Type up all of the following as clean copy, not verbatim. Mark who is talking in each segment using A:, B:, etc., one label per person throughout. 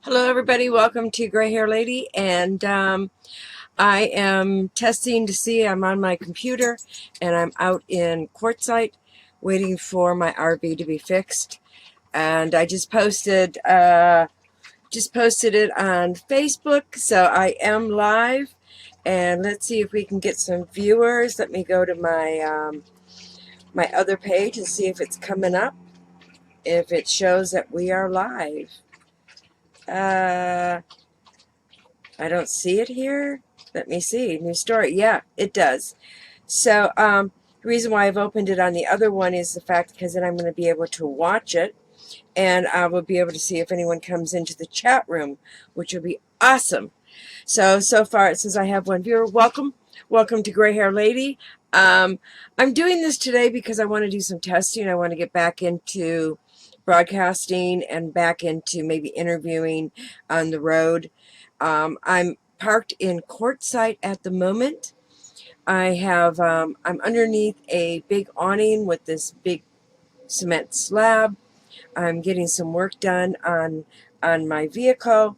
A: Hello, everybody. Welcome to Greyhairlady, and I am testing to see. I'm on my computer, and I'm out in Quartzsite, waiting for my RV to be fixed. And I just posted it on Facebook, so I am live. And let's see if we can get some viewers. Let me go to my other page and see if it's coming up. If it shows that we are live. I don't see it here. Let me see. New story. Yeah, it does. So the reason why I've opened it on the other one is the fact because then I'm going to be able to watch it, and I will be able to see if anyone comes into the chat room, which will be awesome. So far it says I have one viewer. Welcome to Gray Hair Lady. I'm doing this today because I want to do some testing. I want to get back into broadcasting and back into maybe interviewing on the road. I'm parked in Quartzsite at the moment. I'm underneath a big awning with this big cement slab. I'm getting some work done on my vehicle,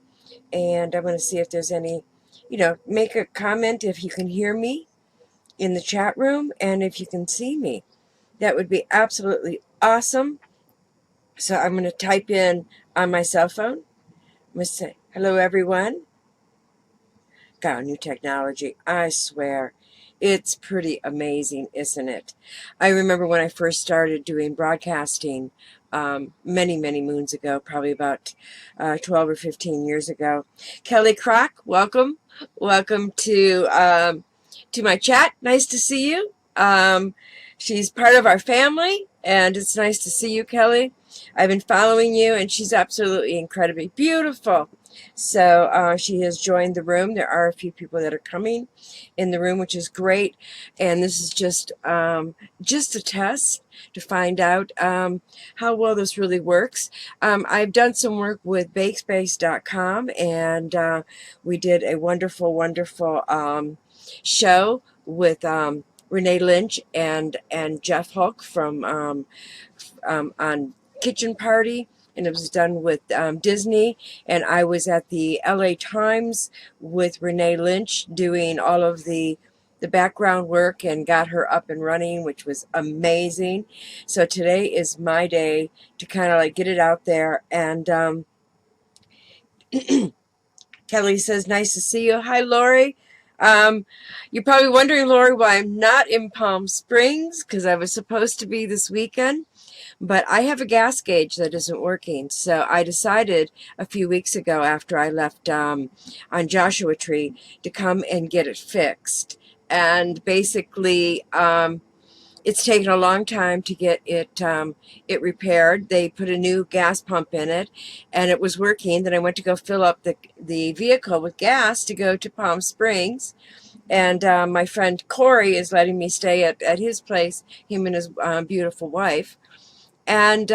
A: and I'm going to see if there's any, make a comment if you can hear me in the chat room and if you can see me. That would be absolutely awesome. So I'm going to type in on my cell phone. I'm going to say, hello, everyone. God, new technology, I swear. It's pretty amazing, isn't it? I remember when I first started doing broadcasting many, many moons ago, probably about 12 or 15 years ago. Kelly Crock, welcome. Welcome to my chat. Nice to see you. She's part of our family, and it's nice to see you, Kelly. I've been following you, and she's absolutely incredibly beautiful. So she has joined the room. There are a few people that are coming in the room, which is great. And this is just a test to find out how well this really works. I've done some work with bakespace.com, and we did a wonderful, wonderful show with Renee Lynch and Jeff Hulk from on Kitchen Party, and it was done with Disney, and I was at the LA Times with Renee Lynch doing all of the background work and got her up and running, which was amazing. So today is my day to kind of like get it out there. And Kelly says, nice to see you. Hi, Lori. You're probably wondering, Lori, why I'm not in Palm Springs, because I was supposed to be this weekend. But I have a gas gauge that isn't working. So I decided a few weeks ago after I left on Joshua Tree to come and get it fixed. And basically, it's taken a long time to get it repaired. They put a new gas pump in it, and it was working. Then I went to go fill up the vehicle with gas to go to Palm Springs. And my friend Corey is letting me stay at his place, him and his beautiful wife. And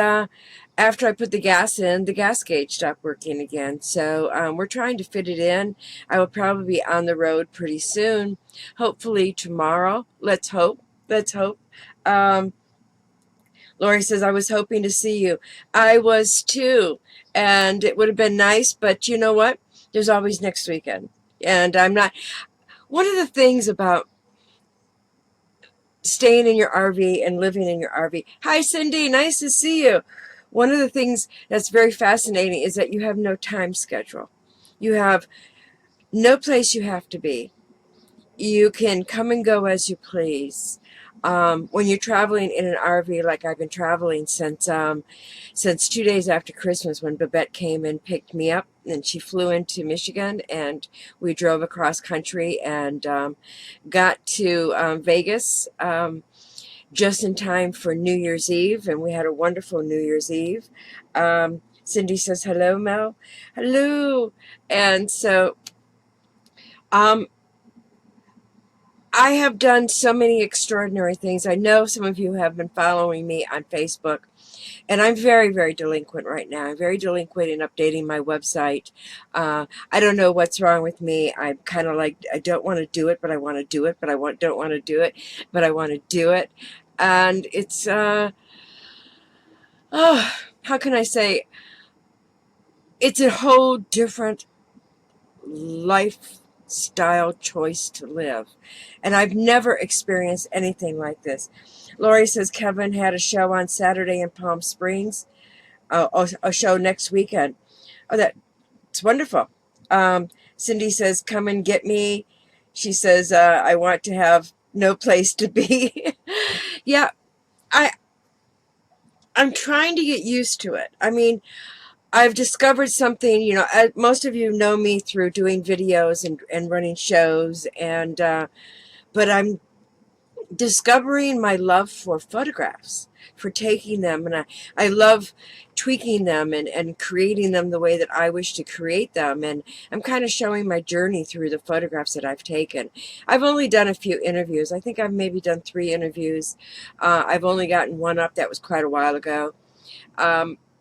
A: after I put the gas in, the gas gauge stopped working again. So we're trying to fit it in. I will probably be on the road pretty soon, hopefully tomorrow. Let's hope. Let's hope. Um, Lori says, I was hoping to see you. I was too. And it would have been nice, but you know what? There's always next weekend. And I'm not. One of the things about staying in your RV and living in your RV. Hi, Cindy. Nice to see you. One of the things that's very fascinating is that you have no time schedule. You have no place you have to be. You can come and go as you please. When you're traveling in an RV, like I've been traveling since 2 days after Christmas, when Babette came and picked me up, and she flew into Michigan, and we drove across country and got to Vegas just in time for New Year's Eve, and we had a wonderful New Year's Eve. Cindy says, hello, Mel. Hello. And so I have done so many extraordinary things. I know some of you have been following me on Facebook, and I'm very, very delinquent right now. I'm very delinquent in updating my website. I don't know what's wrong with me. I'm kind of like, I don't want to do it, but I want to do it, but don't want to do it, but I want to do it. And it's, how can I say, it's a whole different lifestyle choice to live. And I've never experienced anything like this. Lori says Kevin had a show on Saturday in Palm Springs, a show next weekend. Oh, that's wonderful. Cindy says, come and get me. She says, I want to have no place to be. Yeah, I'm trying to get used to it. I mean, I've discovered something, most of you know me through doing videos and running shows, but I'm discovering my love for photographs, for taking them, and I love tweaking them and creating them the way that I wish to create them, and I'm kind of showing my journey through the photographs that I've taken. I've only done a few interviews. I think I've maybe done 3 interviews. I've only gotten one up that was quite a while ago.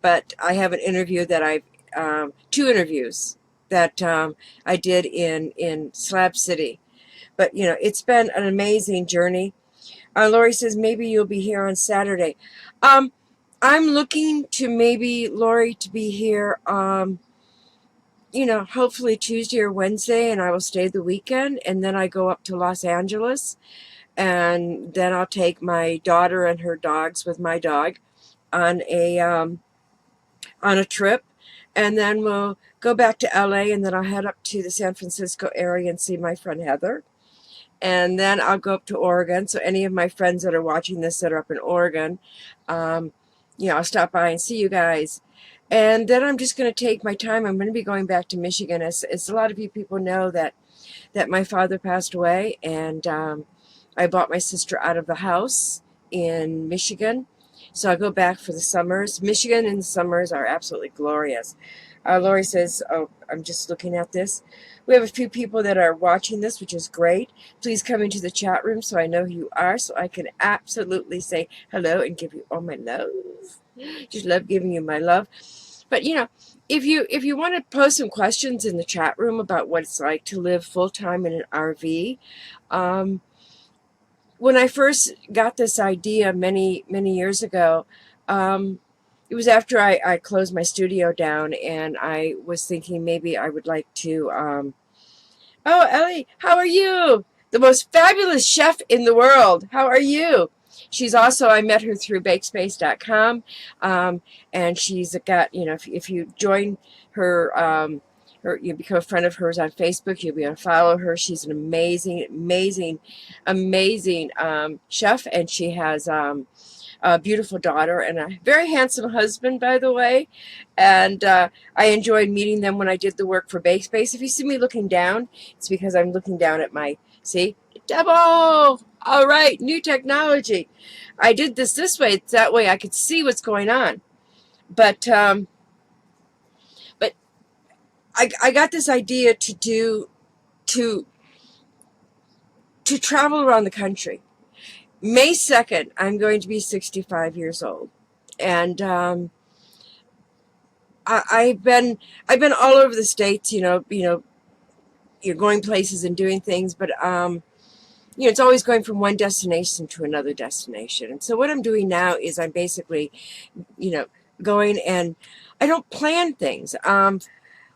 A: But I have an interview that 2 interviews that I did in Slab City. But, it's been an amazing journey. Lori says, maybe you'll be here on Saturday. I'm looking to maybe, Lori, to be here, hopefully Tuesday or Wednesday, and I will stay the weekend, and then I go up to Los Angeles, and then I'll take my daughter and her dogs with my dog on a trip, and then we'll go back to LA, and then I'll head up to the San Francisco area and see my friend Heather. And then I'll go up to Oregon. So any of my friends that are watching this that are up in Oregon, I'll stop by and see you guys. And then I'm just going to take my time. I'm going to be going back to Michigan. As a lot of you people know that my father passed away, and I bought my sister out of the house in Michigan. So I go back for the summers. Michigan in the summers are absolutely glorious. Lori says, oh, I'm just looking at this. We have a few people that are watching this, which is great. Please come into the chat room so I know who you are, so I can absolutely say hello and give you all my love. Just love giving you my love. But, if you want to post some questions in the chat room about what it's like to live full-time in an RV, when I first got this idea many, many years ago, it was after I closed my studio down, and I was thinking maybe I would like to, oh, Ellie, how are you? The most fabulous chef in the world. How are you? She's also, I met her through bakespace.com, and she's got, if you join her, you become a friend of hers on Facebook, you'll be able to follow her. She's an amazing, amazing, amazing chef, and she has a beautiful daughter and a very handsome husband, by the way. And I enjoyed meeting them when I did the work for Bakespace. If you see me looking down, it's because I'm looking down at my, see, double. All right, new technology. I did this way. That way I could see what's going on. But I got this idea to travel around the country. May 2nd, I'm going to be 65 years old, and I've been all over the states. You're going places and doing things, but it's always going from one destination to another destination. And so what I'm doing now is I'm basically, going, and I don't plan things.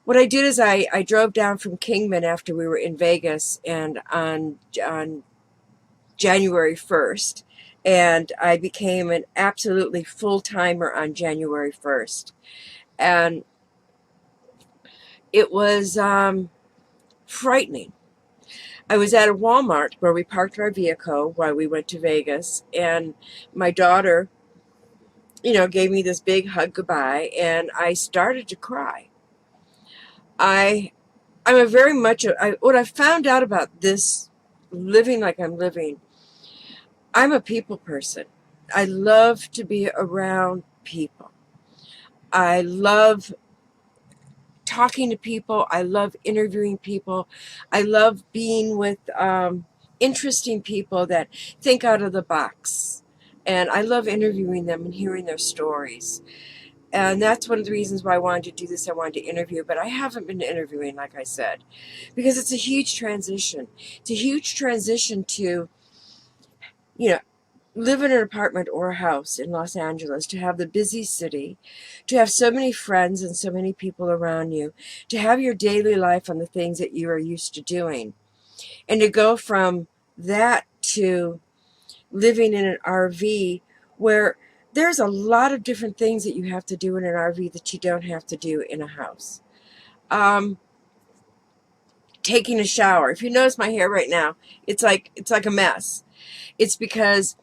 A: What I did is I drove down from Kingman after we were in Vegas, and on January 1st, and I became an absolutely full-timer on January 1st. And it was frightening. I was at a Walmart where we parked our vehicle while we went to Vegas, and my daughter, gave me this big hug goodbye, and I started to cry. I'm a very much, what I found out about this living like I'm living, I'm a people person. I love to be around people. I love talking to people. I love interviewing people. I love being with interesting people that think out of the box. And I love interviewing them and hearing their stories. And that's one of the reasons why I wanted to do this. I wanted to interview, but I haven't been interviewing, like I said, because it's a huge transition. It's a huge transition to, live in an apartment or a house in Los Angeles, to have the busy city, to have so many friends and so many people around you, to have your daily life on the things that you are used to doing, and to go from that to living in an RV where there's a lot of different things that you have to do in an RV that you don't have to do in a house. Um, Taking a shower. If you notice my hair right now, it's like a mess. It's because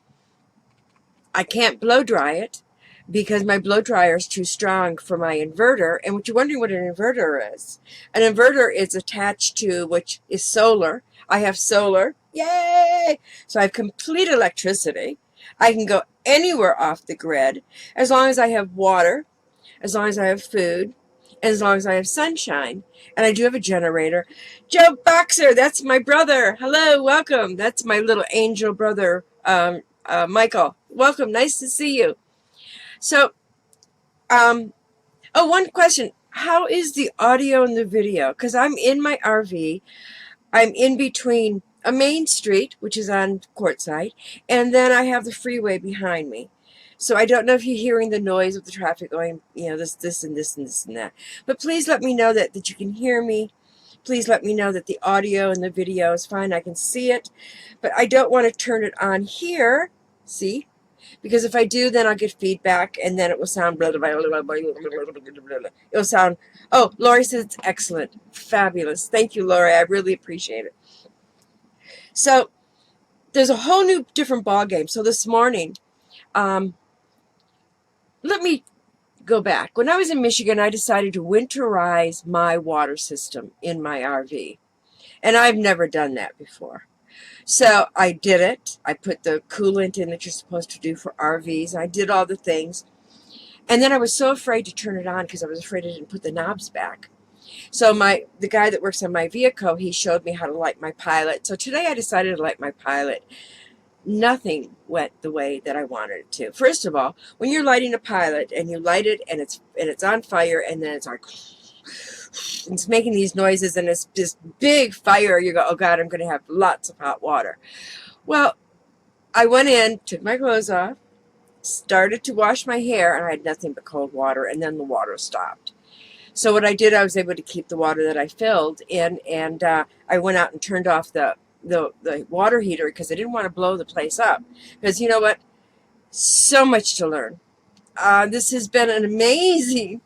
A: I can't blow dry it because my blow dryer is too strong for my inverter. And what you're wondering what an inverter is. An inverter is attached to, which is solar. I have solar. Yay! So I have complete electricity. I can go anywhere off the grid as long as I have water, as long as I have food, and as long as I have sunshine. And I do have a generator. Joe Boxer, that's my brother. Hello, welcome. That's my little angel brother, Michael. Welcome, nice to see you. So, oh, one question. How is the audio and the video? Because I'm in my RV. I'm in between a main street, which is on Quartzsite, and then I have the freeway behind me. So I don't know if you're hearing the noise of the traffic going, this, and this, and this, and that. But please let me know that you can hear me. Please let me know that the audio and the video is fine. I can see it. But I don't want to turn it on here. See? Because if I do, then I'll get feedback, and then it will sound blah, blah, blah, blah, blah, blah, blah, blah. It'll sound, oh, Lori says it's excellent. Fabulous. Thank you, Lori. I really appreciate it. So there's a whole new different ball game. So this morning, let me go back. When I was in Michigan, I decided to winterize my water system in my RV. And I've never done that before. So I did it. I put the coolant in that you're supposed to do for RVs. I did all the things. And then I was so afraid to turn it on because I was afraid I didn't put the knobs back. So the guy that works on my vehicle, he showed me how to light my pilot. So today I decided to light my pilot. Nothing went the way that I wanted it to. First of all, when you're lighting a pilot and you light it and it's on fire, and then it's like, it's making these noises, and it's this big fire, you go, oh God, I'm going to have lots of hot water. Well, I went in, took my clothes off, started to wash my hair, and I had nothing but cold water, and then the water stopped. So what I did, I was able to keep the water that I filled in, and I went out and turned off the water heater because I didn't want to blow the place up. Because you know what? So much to learn. This has been an amazing,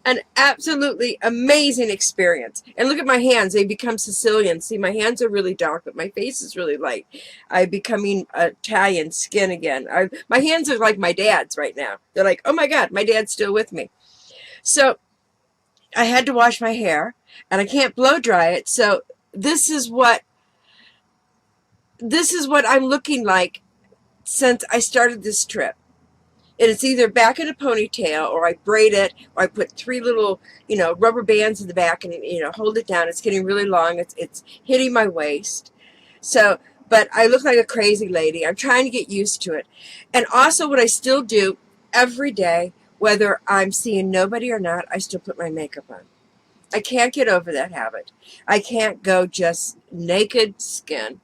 A: an absolutely amazing experience. And look at my hands. They become Sicilian. See, my hands are really dark, but my face is really light. I'm becoming Italian skin again. My hands are like my dad's right now. They're like, oh my God, my dad's still with me. So I had to wash my hair, and I can't blow dry it. So this is what I'm looking like since I started this trip. And it's either back in a ponytail, or I braid it, or I put 3 little, rubber bands in the back and, hold it down. It's getting really long. It's hitting my waist. So, but I look like a crazy lady. I'm trying to get used to it. And also what I still do every day, whether I'm seeing nobody or not, I still put my makeup on. I can't get over that habit. I can't go just naked skin.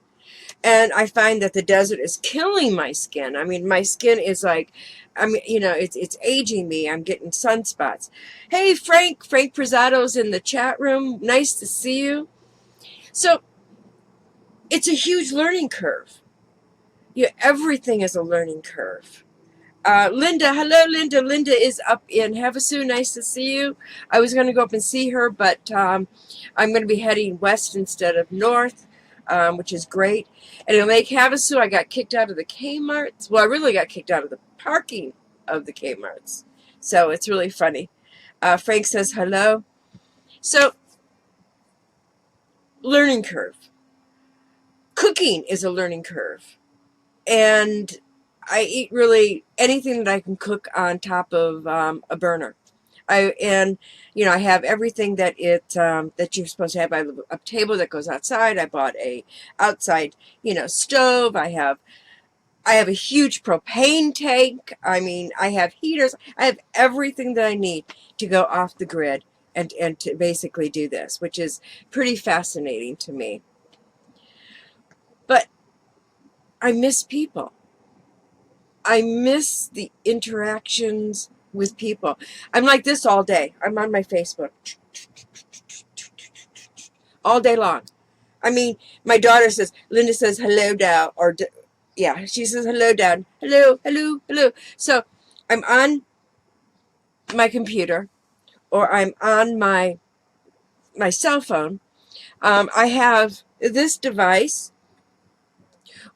A: And I find that the desert is killing my skin. I mean, my skin is like, it's aging me. I'm getting sunspots. Hey, Frank Prezato's in the chat room. Nice to see you. So it's a huge learning curve. Everything is a learning curve. Linda, hello, Linda. Linda is up in Havasu. Nice to see you. I was going to go up and see her, but I'm going to be heading west instead of north, which is great. And in Lake Havasu, I got kicked out of the Kmart's. Well, I really got kicked out of the parking of the Kmart's. So it's really funny. Frank says hello. So, learning curve. Cooking is a learning curve. And I eat really anything that I can cook on top of a burner. I have everything that that you're supposed to have. I have a table that goes outside. I bought a outside stove. I have a huge propane tank. I mean, I have heaters. I have everything that I need to go off the grid and to basically do this, which is pretty fascinating to me. But I miss people. I miss the interactions with people. I'm like this all day. I'm on my Facebook all day long. I mean, my daughter says, Linda says, hello, Dad. Or, yeah, she says, hello, Dad. Hello, hello, hello. So I'm on my computer or I'm on my cell phone. I have this device,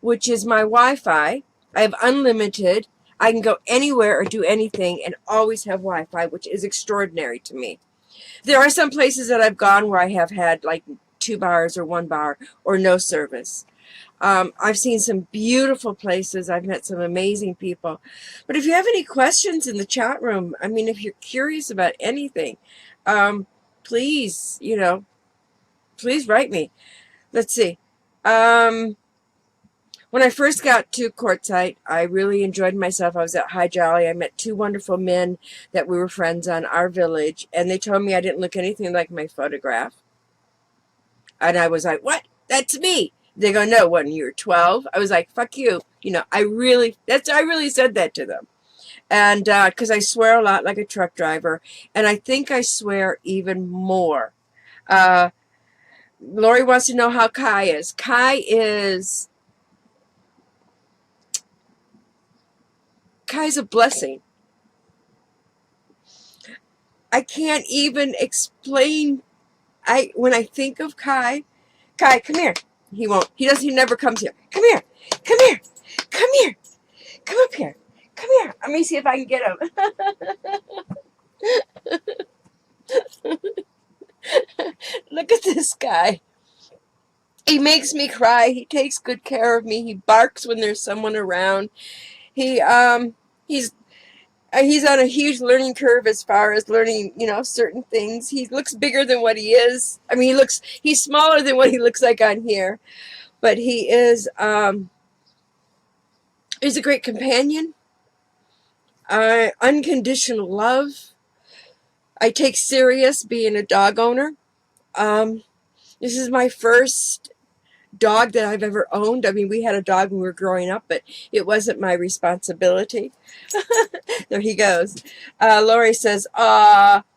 A: which is my Wi-Fi. I have unlimited. I can go anywhere or do anything and always have Wi-Fi, which is extraordinary to me. There are some places that I've gone where I have had like 2 bars or 1 bar or no service. I've seen some beautiful places. I've met some amazing people. But if you have any questions in the chat room, I mean, if you're curious about anything, please, please write me. Let's see. When I first got to Quartzsite, I really enjoyed myself. I was at High Jolly. I met 2 wonderful men that we were friends on our village, and they told me I didn't look anything like my photograph. And I was like, what? That's me. They go, no, when you were 12. I was like, fuck you. I really said that to them. And because I swear a lot like a truck driver, and I think I swear even more. Lori wants to know how Kai is. Kai's a blessing. I can't even explain. When I think of Kai, come here. He won't. He never comes here. Come here. Come here. Come here. Come up here. Come here. Let me see if I can get him. Look at this guy. He makes me cry. He takes good care of me. He barks when there's someone around. He's on a huge learning curve as far as learning, certain things. He looks bigger than what he is. I mean, he's smaller than what he looks like on here, but he's a great companion. Unconditional love. I take serious being a dog owner. This is my first dog that I've ever owned. I mean, we had a dog when we were growing up, but it wasn't my responsibility. There he goes. Lori says,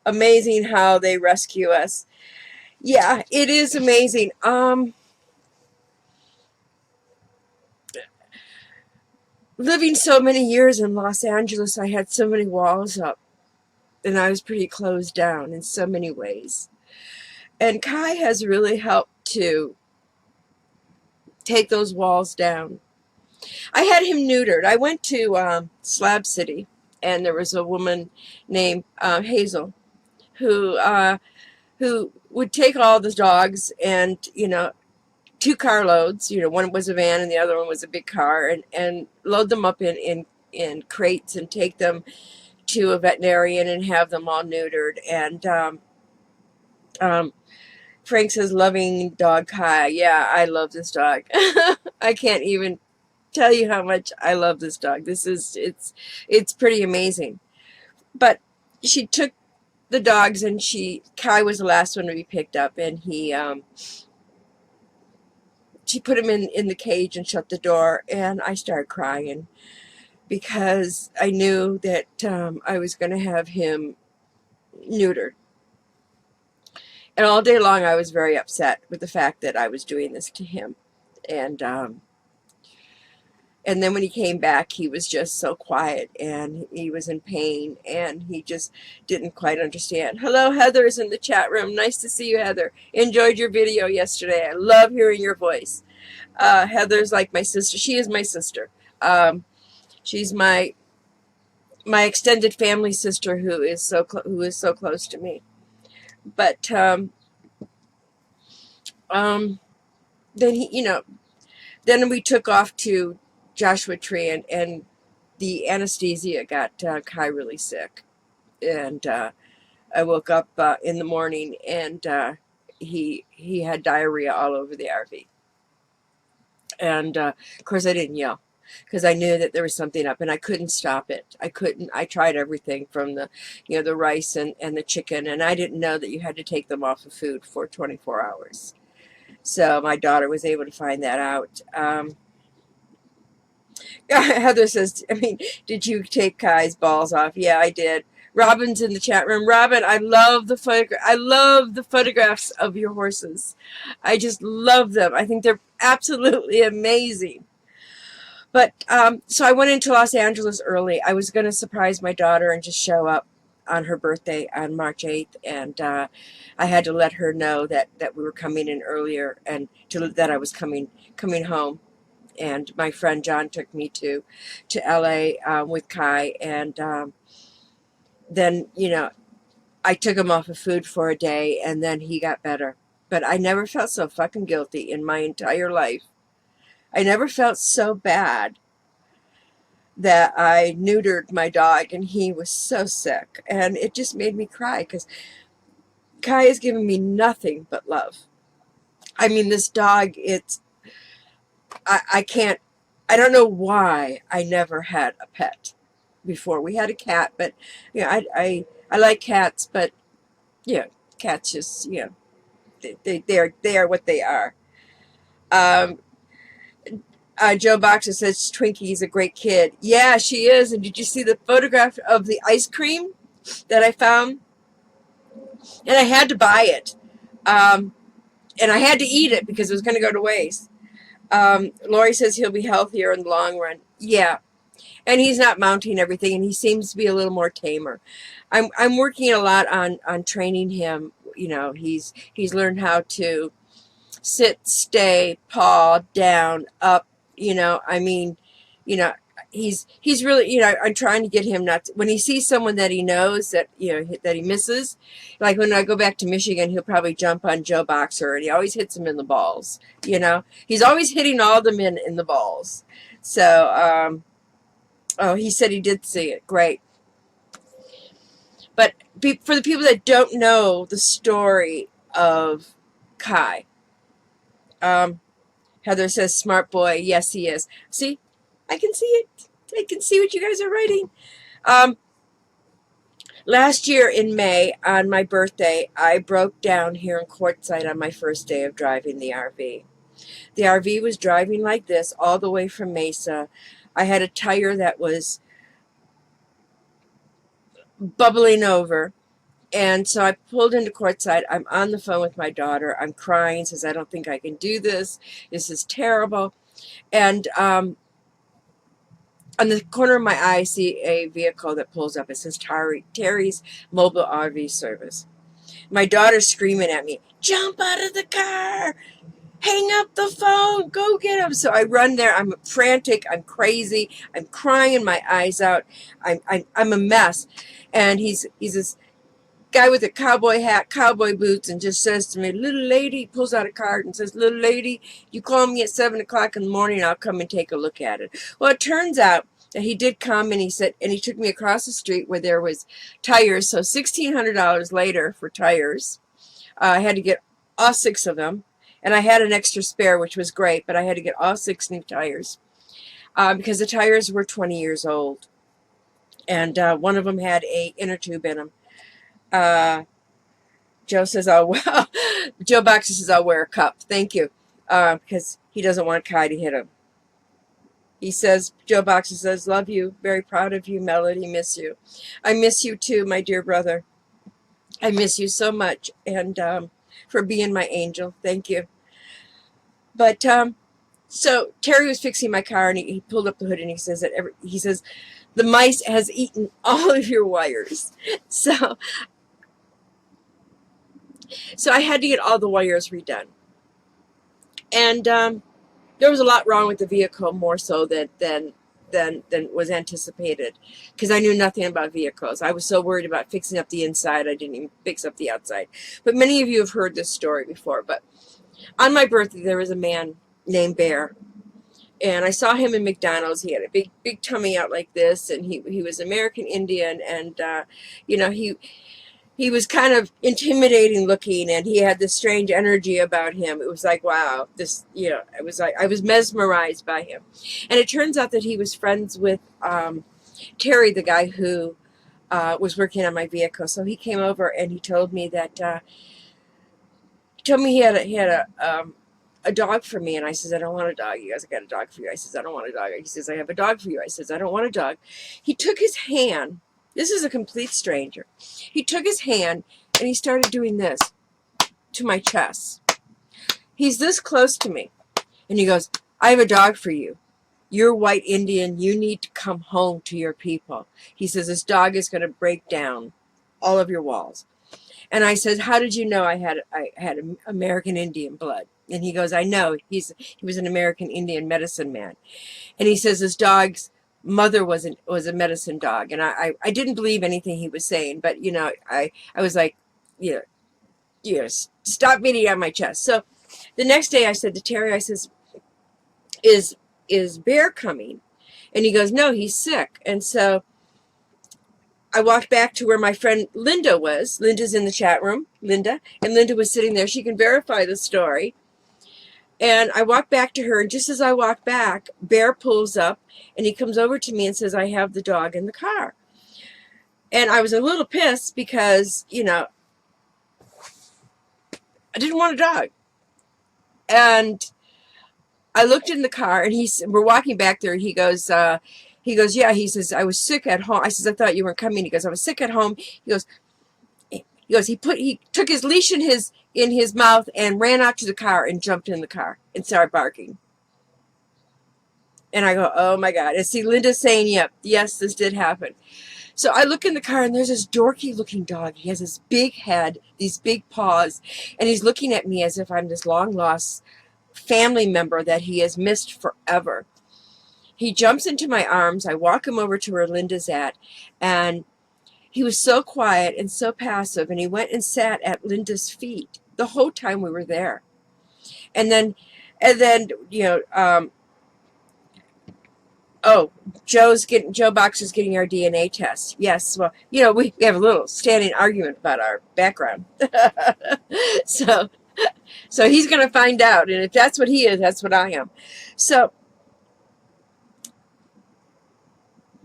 A: amazing how they rescue us. Yeah, it is amazing. Living so many years in Los Angeles, I had so many walls up, and I was pretty closed down in so many ways. And Kai has really helped to take those walls down. I had him neutered. I went to Slab City, and there was a woman named Hazel who would take all the dogs and, 2 carloads, one was a van and the other one was a big car, and load them up in crates and take them to a veterinarian and have them all neutered. And Frank says, loving dog Kai. Yeah, I love this dog. I can't even tell you how much I love this dog. It's pretty amazing. But she took the dogs, and Kai was the last one to be picked up, and she put him in the cage and shut the door, and I started crying because I knew that I was going to have him neutered. And all day long I was very upset with the fact that I was doing this to him. And then when he came back, he was just so quiet, and he was in pain, and he just didn't quite understand. Hello, Heather's in the chat room. Nice to see you, Heather. Enjoyed your video yesterday. I love hearing your voice. Heather's like my sister. She is my sister. She's my extended family sister who is so close to me. But then then we took off to Joshua Tree, and the anesthesia got Kai really sick, and I woke up in the morning, and he had diarrhea all over the RV, and of course I didn't yell because I knew that there was something up, and I couldn't stop it. I tried everything from the the rice and the chicken, and I didn't know that you had to take them off of food for 24 hours. So my daughter was able to find that out. Heather says, I mean, did you take Kai's balls off? Yeah, I did. Robin's in the chat room. Robin, I love the I love the photographs of your horses. I just love them. I think they're absolutely amazing. But so I went into Los Angeles early. I was going to surprise my daughter and just show up on her birthday on March 8th, and I had to let her know that we were coming in earlier and that I was coming home. And my friend John took me to LA with Kai, and then I took him off of food for a day, and then he got better. But I never felt so fucking guilty in my entire life. I never felt so bad that I neutered my dog, and he was so sick, and it just made me cry because Kai has given me nothing but love. I mean, this dog, I can't, I don't know why I never had a pet before. We had a cat, but I like cats, but cats just they are what they are. Um, Joe Boxer says Twinkie's a great kid. Yeah, she is. And did you see the photograph of the ice cream that I found? And I had to buy it, and I had to eat it because it was going to go to waste. Lori says he'll be healthier in the long run. Yeah. And he's not mounting everything, and he seems to be a little more tamer. I'm working a lot on training him. He's learned how to sit, stay, paw, down, up. I mean, he's really, I'm trying to get him not to, when he sees someone that he knows that that he misses. Like when I go back to Michigan, he'll probably jump on Joe Boxer, and he always hits him in the balls. He's always hitting all the men in the balls. So. Oh, he said he did see it. Great. But for the people that don't know the story of Kai, Heather says, smart boy. Yes, he is. See, I can see it. I can see what you guys are writing. Last year in May, on my birthday, I broke down here in Quartzsite on my first day of driving the RV. The RV was driving like this all the way from Mesa. I had a tire that was bubbling over. And so I pulled into Quartzsite. I'm on the phone with my daughter. I'm crying, says, I don't think I can do this. This is terrible. And on the corner of my eye, I see a vehicle that pulls up. It says Terry's Mobile RV Service. My daughter's screaming at me, jump out of the car. Hang up the phone. Go get him. So I run there. I'm frantic. I'm crazy. I'm crying my eyes out. I'm a mess. And he's this guy with a cowboy hat, cowboy boots, and just says to me, little lady, pulls out a card and says, little lady, you call me at 7 o'clock in the morning, I'll come and take a look at it. Well, it turns out that he did come, and he took me across the street where there was tires. So $1,600 later for tires. I had to get all 6 of them. And I had an extra spare, which was great, but I had to get all 6 new tires because the tires were 20 years old. And one of them had a inner tube in them. Joe says, oh, well, Joe Boxer says, I'll wear a cup. Thank you. Because he doesn't want Kai to hit him. He says, Joe Boxer says, love you. Very proud of you, Melody. Miss you. I miss you too, my dear brother. I miss you so much. And for being my angel. Thank you. But so Terry was fixing my car, and he pulled up the hood, and he says the mice has eaten all of your wires. So I had to get all the wires redone. And there was a lot wrong with the vehicle, more so than was anticipated, because I knew nothing about vehicles. I was so worried about fixing up the inside, I didn't even fix up the outside. But many of you have heard this story before. But on my birthday, there was a man named Bear, and I saw him in McDonald's. He had a big tummy out like this, and he was American Indian, and he was kind of intimidating looking, and he had this strange energy about him. It was like, wow, this, it was like I was mesmerized by him. And it turns out that he was friends with Terry, the guy who was working on my vehicle. So he came over, and he told me that he had a a dog for me. And I says, I don't want a dog. He goes, I got a dog for you. I says, I don't want a dog. He says, I have a dog for you. I says, I don't want a dog. He took his hand. This is a complete stranger. He took his hand and he started doing this to my chest. He's this close to me. And he goes, I have a dog for you. You're white Indian. You need to come home to your people. He says, this dog is going to break down all of your walls. And I said, how did you know I had American Indian blood? And he goes, I know. He was an American Indian medicine man. And he says his dog's mother was a medicine dog. And I didn't believe anything he was saying, but I was like, stop beating on my chest. So the next day I said to Terry, I says, is Bear coming? And he goes, no, he's sick. And so I walked back to where my friend Linda was. Linda's in the chat room, Linda. And Linda was sitting there. She can verify the story. And I walked back to her. And just as I walked back, Bear pulls up. And he comes over to me and says, I have the dog in the car. And I was a little pissed because, I didn't want a dog. And I looked in the car, and we're walking back there. He goes, yeah. He says, I was sick at home. I says, I thought you weren't coming. He goes, I was sick at home. He took his leash in his mouth and ran out to the car and jumped in the car and started barking. And I go, oh my God. And see, Linda's saying, yep, yes, this did happen. So I look in the car, and there's this dorky looking dog. He has this big head, these big paws, and he's looking at me as if I'm this long lost family member that he has missed forever. He jumps into my arms. I walk him over to where Linda's at, and he was so quiet and so passive, and he went and sat at Linda's feet the whole time we were there. And then Joe Boxer's getting our DNA test. Yes, well, we have a little standing argument about our background. So he's going to find out, and if that's what he is, that's what I am. So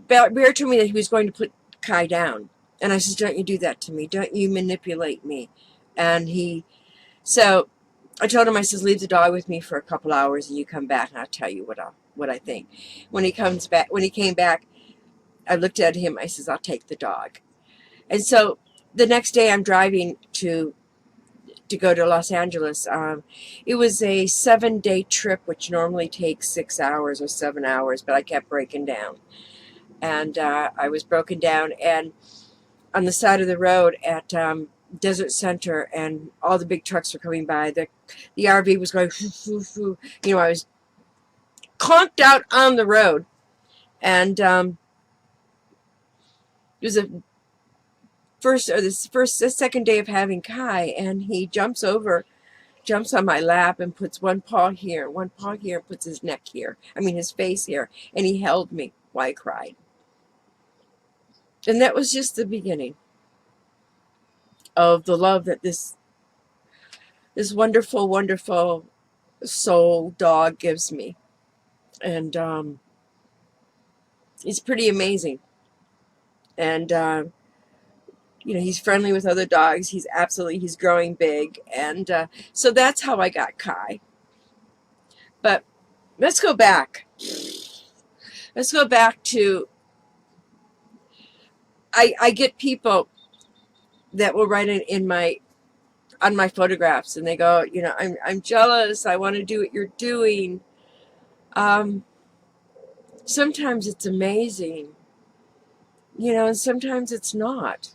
A: Bear told me that he was going to put Kai down, and I said, don't you do that to me. Don't you manipulate me. And so I told him, I says, leave the dog with me for a couple hours, and you come back, and I'll tell you what I think. When he came back, I looked at him. I says, I'll take the dog. And so the next day I'm driving to go to Los Angeles. It was a 7-day trip, which normally takes 6 hours or 7 hours, but I kept breaking down. And I was broken down, and on the side of the road at Desert Center, and all the big trucks were coming by. The RV was going, I was conked out on the road, and it was the second day of having Kai, and he jumps on my lap and puts one paw here, and puts his his face here, and he held me while I cried. And that was just the beginning of the love that this wonderful, wonderful soul dog gives me. And it's pretty amazing. And he's friendly with other dogs. He's growing big. And so that's how I got Kai. But let's go back. Let's go back to, I get people that will write on my photographs, and they go, I'm jealous. I want to do what you're doing. Sometimes it's amazing, and sometimes it's not.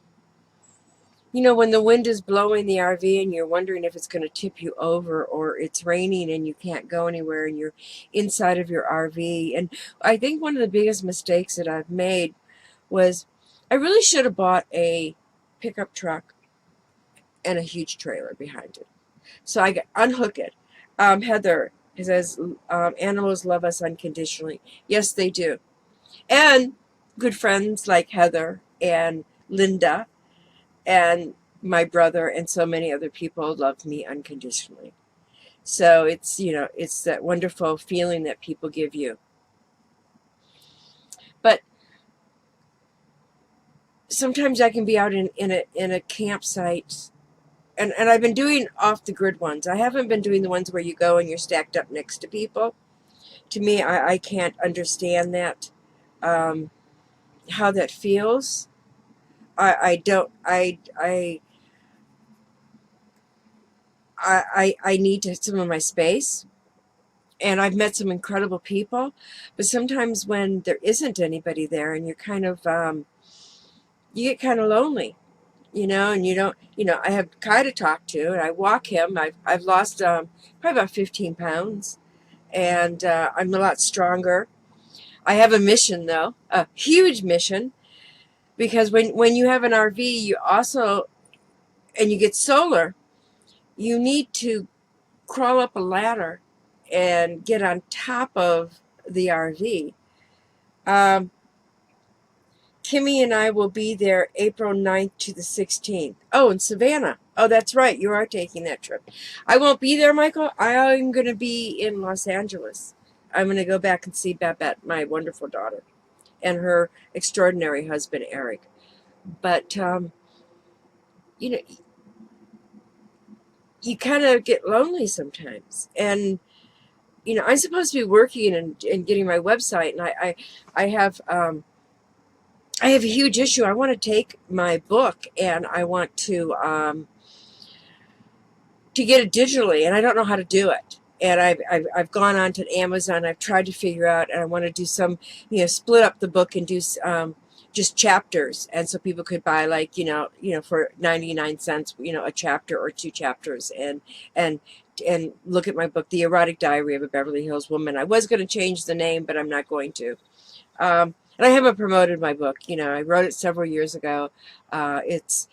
A: When the wind is blowing the RV and you're wondering if it's going to tip you over, or it's raining and you can't go anywhere and you're inside of your RV. And I think one of the biggest mistakes that I've made was I really should have bought a pickup truck and a huge trailer behind it. So I unhook it. Heather says, animals love us unconditionally. Yes, they do. And good friends like Heather and Linda and my brother and so many other people love me unconditionally. So it's that wonderful feeling that people give you. But sometimes I can be out in a campsite, and I've been doing off the grid ones. I haven't been doing the ones where you go and you're stacked up next to people. To me, I can't understand that, how that feels. I don't, I need to some of my space. And I've met some incredible people, but sometimes when there isn't anybody there and you're kind of, you get kind of lonely, and you don't, I have Kai to talk to and I walk him. I've lost, probably about 15 pounds, and I'm a lot stronger. I have a mission though, a huge mission, because when you have an RV, you also, and you get solar, you need to crawl up a ladder and get on top of the RV. Um, Kimmy and I will be there April 9th to the 16th. Oh, in Savannah. Oh, that's right. You are taking that trip. I won't be there, Michael. I'm going to be in Los Angeles. I'm going to go back and see Babette, my wonderful daughter, and her extraordinary husband, Eric. But, you know, you kind of get lonely sometimes. And, I'm supposed to be working and getting my website, and I have, I have a huge issue. I want to take my book and I want to get it digitally, and I don't know how to do it. And I've gone on to Amazon. I've tried to figure out, and I want to do some, split up the book and do just chapters, and so people could buy, like, for 99 cents, a chapter or two chapters, and and look at my book, The Erotic Diary of a Beverly Hills Woman. I was going to change the name, but I'm not going to. And I haven't promoted my book. I wrote it several years ago. It's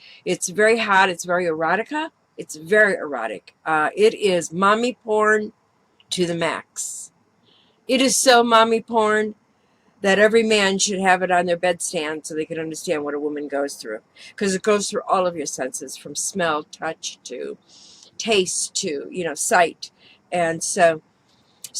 A: very hot. It's very erotica. It's very erotic. It is mommy porn to the max. It is so mommy porn that every man should have it on their bedstand so they can understand what a woman goes through. Because it goes through all of your senses, from smell, touch, to taste, to, sight. And so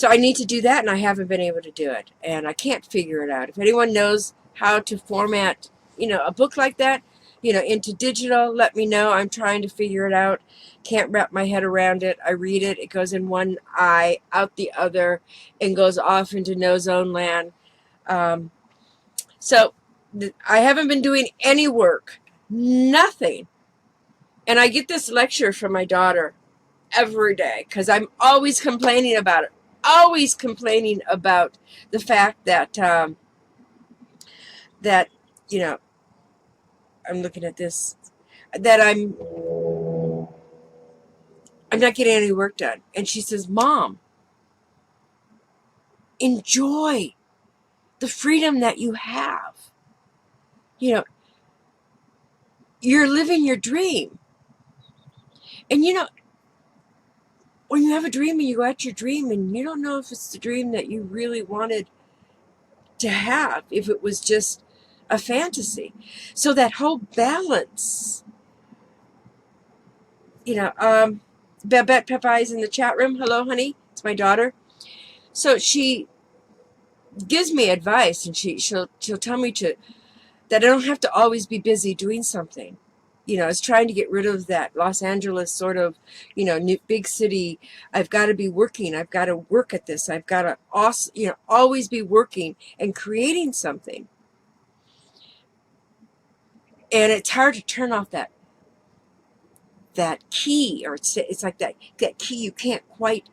A: I need to do that, and I haven't been able to do it. And I can't figure it out. If anyone knows how to format, a book like that, into digital, let me know. I'm trying to figure it out. Can't wrap my head around it. I read it. It goes in one eye, out the other, and goes off into no zone land. So I haven't been doing any work. Nothing. And I get this lecture from my daughter every day because I'm always complaining about it. Always complaining about the fact that that I'm looking at this, that I'm not getting any work done. And she says, Mom, enjoy the freedom that you have. You're living your dream. And when you have a dream and you go at your dream and you don't know if it's the dream that you really wanted to have, if it was just a fantasy. So that whole balance, Babette Pepeye's in the chat room. Hello, honey. It's my daughter. So she gives me advice, and she'll tell me that I don't have to always be busy doing something. I was trying to get rid of that Los Angeles sort of, new big city. I've got to be working. I've got to work at this. I've got to also, always be working and creating something. And it's hard to turn off that key, or it's like that key, you can't quite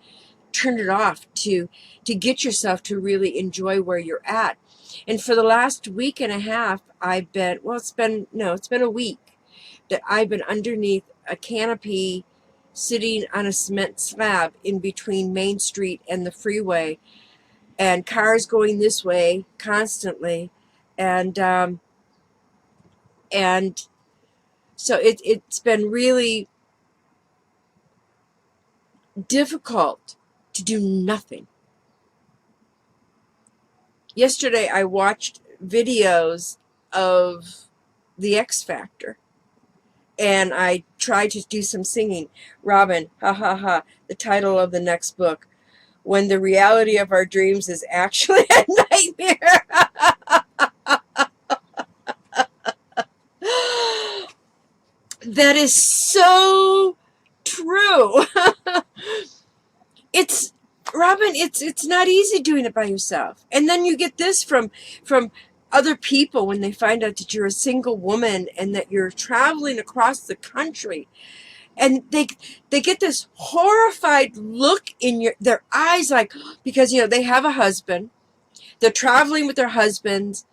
A: turn it off to get yourself to really enjoy where you're at. And for the last week and a half, it's been a week that I've been underneath a canopy, sitting on a cement slab in between Main Street and the freeway, and cars going this way constantly, and so it's been really difficult to do nothing. Yesterday I watched videos of the X Factor, and I tried to do some singing. Robin, ha ha ha, the title of the next book, When the Reality of Our Dreams is Actually a Nightmare. That is so Robin, it's not easy doing it by yourself. And then you get this from other people when they find out that you're a single woman and that you're traveling across the country, and they get this horrified look in their eyes, like, because they have a husband, they're traveling with their husbands,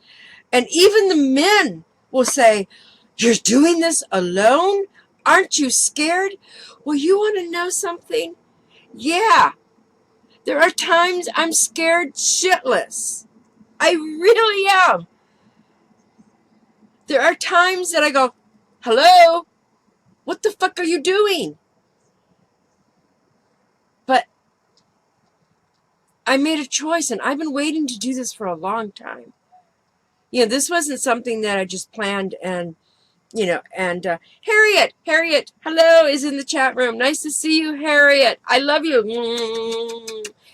A: and even the men will say, "You're doing this alone? Aren't you scared?" Well, you want to know something? Yeah, there are times I'm scared shitless. I really am. There are times that I go, "Hello? What the fuck are you doing?" But I made a choice, and I've been waiting to do this for a long time. This wasn't something that I just planned, and Harriet, hello, is in the chat room. Nice to see you, Harriet. I love you.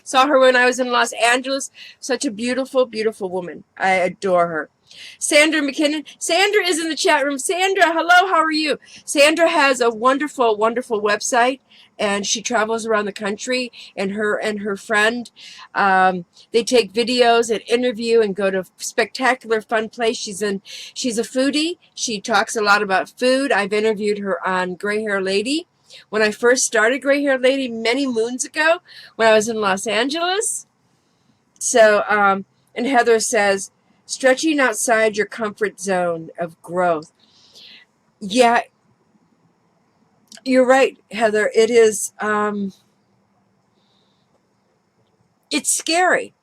A: Saw her when I was in Los Angeles. Such a beautiful, beautiful woman. I adore her. Sandra McKinnon. Sandra is in the chat room. Sandra, hello, how are you? Sandra has a wonderful, wonderful website, and she travels around the country, and her friend, they take videos and interview and go to spectacular, fun place. She's a foodie. She talks a lot about food. I've interviewed her on Greyhairlady. When I first started Greyhairlady many moons ago, when I was in Los Angeles. So, and Heather says, stretching outside your comfort zone of growth. Yeah, you're right, Heather. It is, it's scary.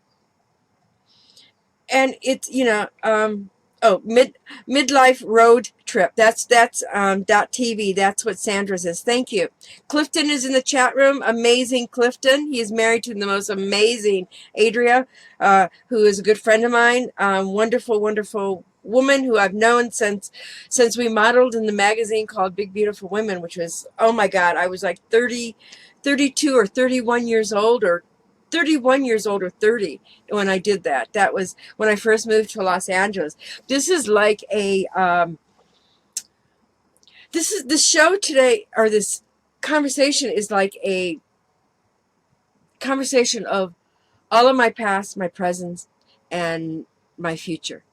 A: And it's, midlife road trip. That's .tv. That's what Sandra says. Thank you. Clifton is in the chat room. Amazing Clifton. He is married to the most amazing Adria, who is a good friend of mine. Wonderful, wonderful woman who I've known since we modeled in the magazine called Big Beautiful Women, which was, oh my God, I was like 32 or 31 years old, or 31 years old or 30 when I did that. That was when I first moved to Los Angeles. This is like this show today, or this conversation is like a conversation of all of my past, my present, and my future.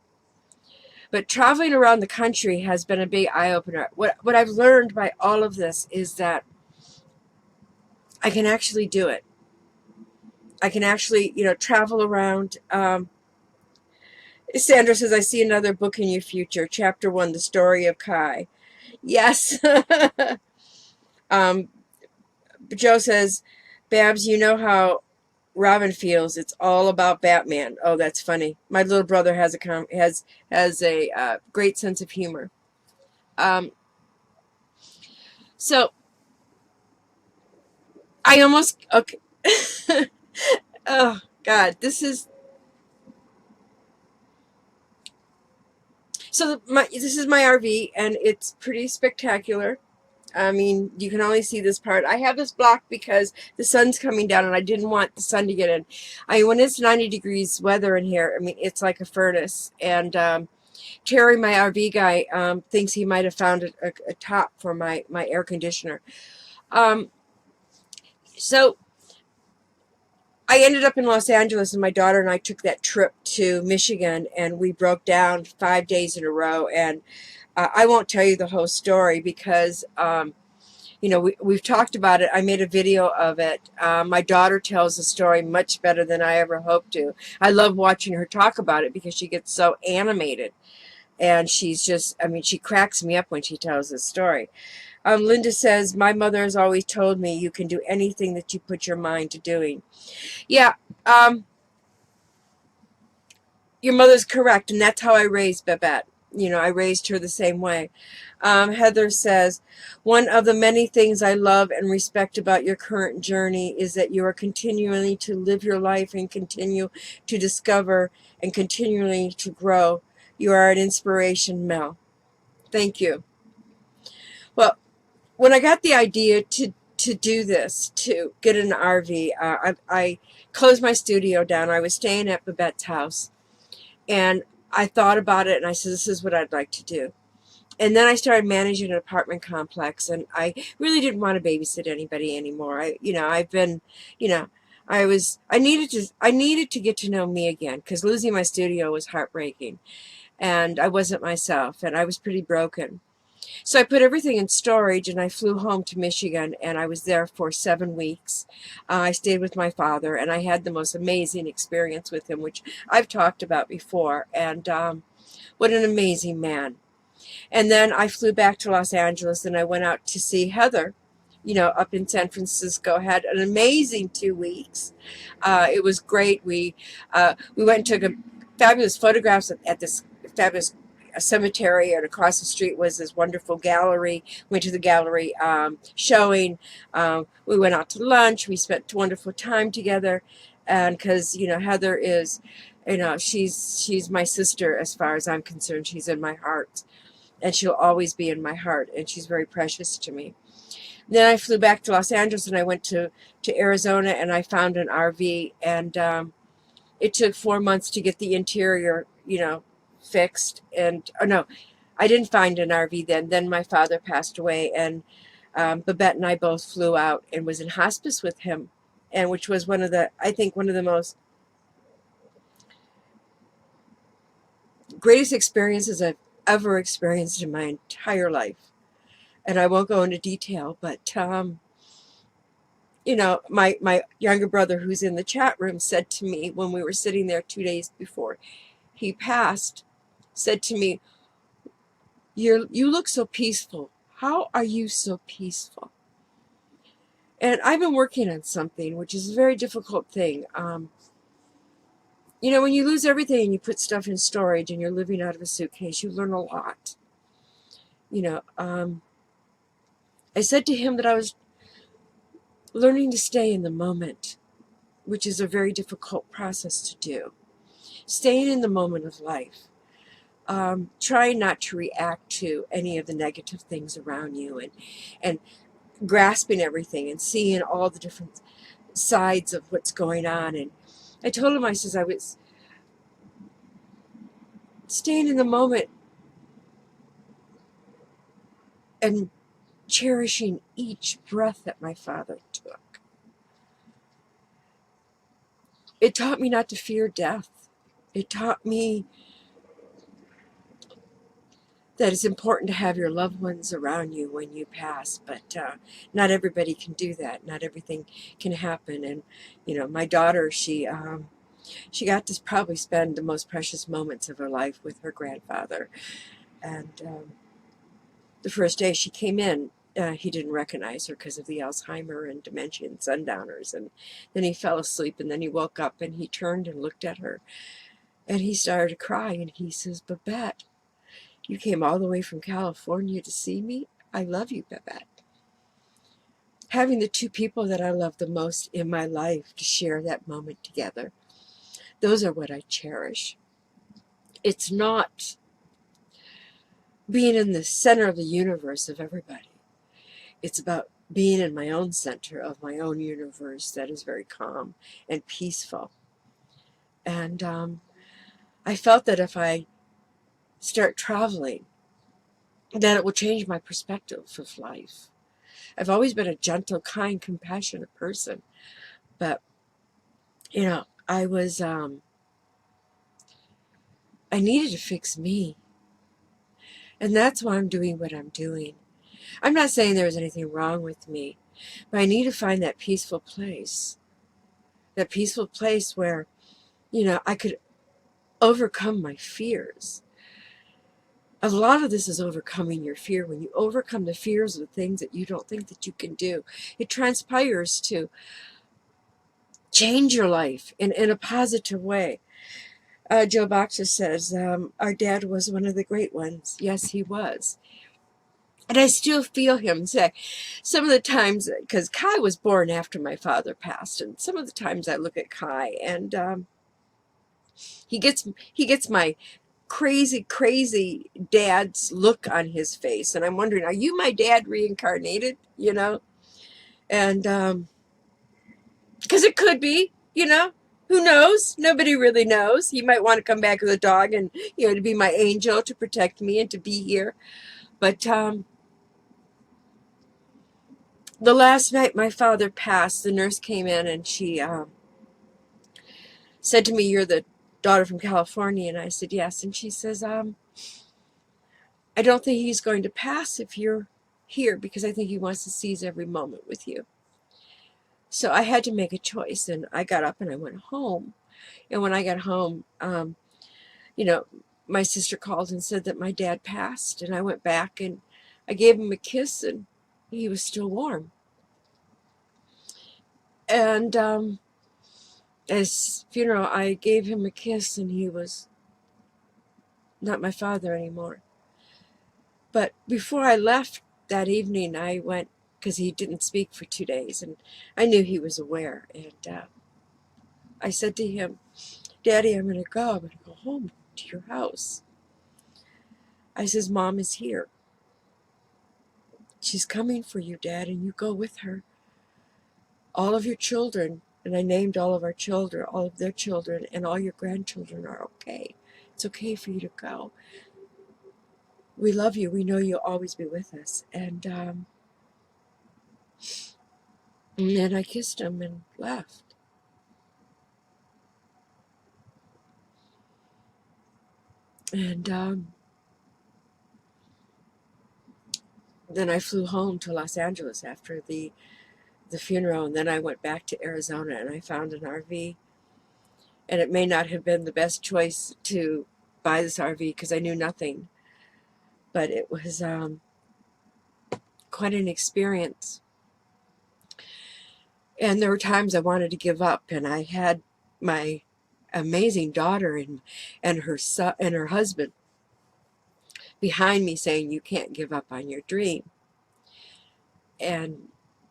A: But traveling around the country has been a big eye-opener. What I've learned by all of this is that I can actually do it. I can actually, travel around. Sandra says, I see another book in your future. Chapter 1, The Story of Kai. Yes. Joe says, Babs, you know how Robin feels. It's all about Batman. Oh, that's funny. My little brother has a great sense of humor. So I almost, okay. Oh God, this is my RV, and it's pretty spectacular. I mean, you can only see this part. I have this block because the sun's coming down, and I didn't want the sun to get in. When it's 90 degrees weather in here, I mean, it's like a furnace. And Terry, my RV guy, thinks he might have found a top for my air conditioner. So I ended up in Los Angeles, and my daughter and I took that trip to Michigan, and we broke down 5 days in a row. And I won't tell you the whole story because, we've talked about it. I made a video of it. My daughter tells the story much better than I ever hoped to. I love watching her talk about it because she gets so animated. And she's just, she cracks me up when she tells the story. Linda says, my mother has always told me you can do anything that you put your mind to doing. Yeah, your mother's correct, and that's how I raised Babette. I raised her the same way. Heather says, one of the many things I love and respect about your current journey is that you are continuing to live your life and continue to discover and continually to grow. You are an inspiration, Mel. Thank you. Well, when I got the idea to do this, to get an RV, I closed my studio down. I was staying at Babette's house, and I thought about it, and I said, this is what I'd like to do. And then I started managing an apartment complex, and I really didn't want to babysit anybody anymore. I've been, I needed to get to know me again, because losing my studio was heartbreaking, and I wasn't myself, and I was pretty broken. So I put everything in storage, and I flew home to Michigan, and I was there for 7 weeks. I stayed with my father, and I had the most amazing experience with him, which I've talked about before. And what an amazing man. And then I flew back to Los Angeles, and I went out to see Heather, up in San Francisco. Had an amazing 2 weeks. It was great. We went and took fabulous photographs at this fabulous cemetery, and across the street was this wonderful gallery. Went to the gallery showing. We went out to lunch. We spent wonderful time together, and because Heather is, she's my sister as far as I'm concerned. She's in my heart, and she'll always be in my heart, and she's very precious to me. Then I flew back to Los Angeles, and I went to Arizona, and I found an RV, and it took 4 months to get the interior, fixed. And, oh no, I didn't find an RV then. Then my father passed away, and Babette and I both flew out and was in hospice with him, and which was I think one of the most greatest experiences I've ever experienced in my entire life. And I won't go into detail, but my younger brother, who's in the chat room, said to me when we were sitting there 2 days before he passed, said to me, you look so peaceful. How are you so peaceful? And I've been working on something, which is a very difficult thing. When you lose everything and you put stuff in storage and you're living out of a suitcase, you learn a lot. I said to him that I was learning to stay in the moment, which is a very difficult process to do. Staying in the moment of life. Trying not to react to any of the negative things around you, and grasping everything and seeing all the different sides of what's going on. And I told him, I was staying in the moment and cherishing each breath that my father took. It taught me not to fear death. It taught me that it's important to have your loved ones around you when you pass, but not everybody can do that. Not everything can happen. And my daughter, she got to probably spend the most precious moments of her life with her grandfather. And the first day she came in, he didn't recognize her because of the Alzheimer and dementia and sundowners. And then he fell asleep, and then he woke up, and he turned and looked at her, and he started to cry, and he says, "Babette, you came all the way from California to see me? I love you, Babette." Having the two people that I love the most in my life to share that moment together, those are what I cherish. It's not being in the center of the universe of everybody. It's about being in my own center of my own universe that is very calm and peaceful. And I felt that if I start traveling, that it will change my perspective of life. I've always been a gentle, kind, compassionate person, but I was I needed to fix me, and that's why I'm doing what I'm doing. I'm not saying there was anything wrong with me, but I need to find that peaceful place where I could overcome my fears. A lot of this is overcoming your fear. When you overcome the fears of the things that you don't think that you can do, it transpires to change your life in a positive way. Joe Boxer says, our dad was one of the great ones. Yes, he was. And I still feel him say, some of the times, because Kai was born after my father passed, and some of the times I look at Kai, and he gets my crazy dad's look on his face, and I'm wondering, are you my dad reincarnated? And because it could be, who knows? Nobody really knows. He might want to come back with a dog and to be my angel, to protect me and to be here. But the last night my father passed, the nurse came in, and she said to me, "You're the daughter from California," and I said, "Yes." And she says, "I don't think he's going to pass if you're here because I think he wants to seize every moment with you." So I had to make a choice, and I got up and I went home. And when I got home, you know, my sister called and said that my dad passed, and I went back and I gave him a kiss, and he was still warm. And at his funeral, I gave him a kiss, and he was not my father anymore. But before I left that evening, I went, because he didn't speak for 2 days, and I knew he was aware. And I said to him, "Daddy, I'm going to go. I'm going to go home to your house." I says, "Mom is here. She's coming for you, Dad, and you go with her. All of your children," and I named all of our children, all of their children, "and all your grandchildren are okay. It's okay for you to go. We love you. We know you'll always be with us." And then I kissed him and left. And then I flew home to Los Angeles after the funeral, and then I went back to Arizona and I found an RV. And it may not have been the best choice to buy this RV because I knew nothing, but it was quite an experience. And there were times I wanted to give up, and I had my amazing daughter and her son and her husband behind me saying, "You can't give up on your dream." And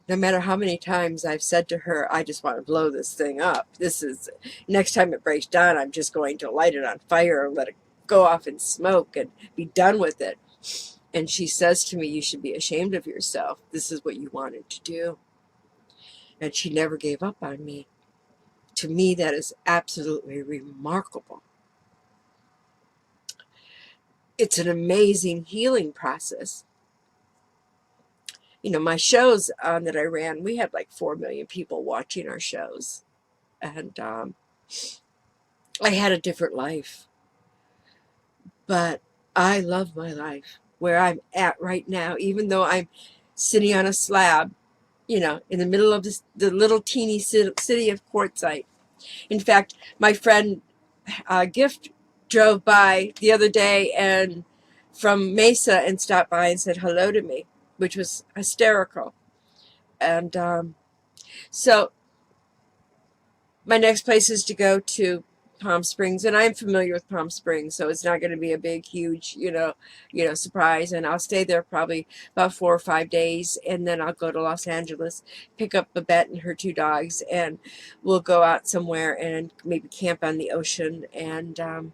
A: no matter how many times I've said to her, "I just want to blow this thing up. This is, next time it breaks down, I'm just going to light it on fire and let it go off in smoke and be done with it." And she says to me, "You should be ashamed of yourself. This is what you wanted to do." And she never gave up on me. To me, that is absolutely remarkable. It's an amazing healing process. You know, my shows that I ran, we had like 4 million people watching our shows. And I had a different life. But I love my life where I'm at right now, even though I'm sitting on a slab, in the middle of the little teeny city of Quartzsite. In fact, my friend Gift drove by the other day and from Mesa and stopped by and said hello to me, which was hysterical. And so my next place is to go to Palm Springs, and I'm familiar with Palm Springs, so it's not going to be a big, huge, surprise. And I'll stay there probably about 4 or 5 days, and then I'll go to Los Angeles, pick up Babette and her 2 dogs, and we'll go out somewhere and maybe camp on the ocean, and then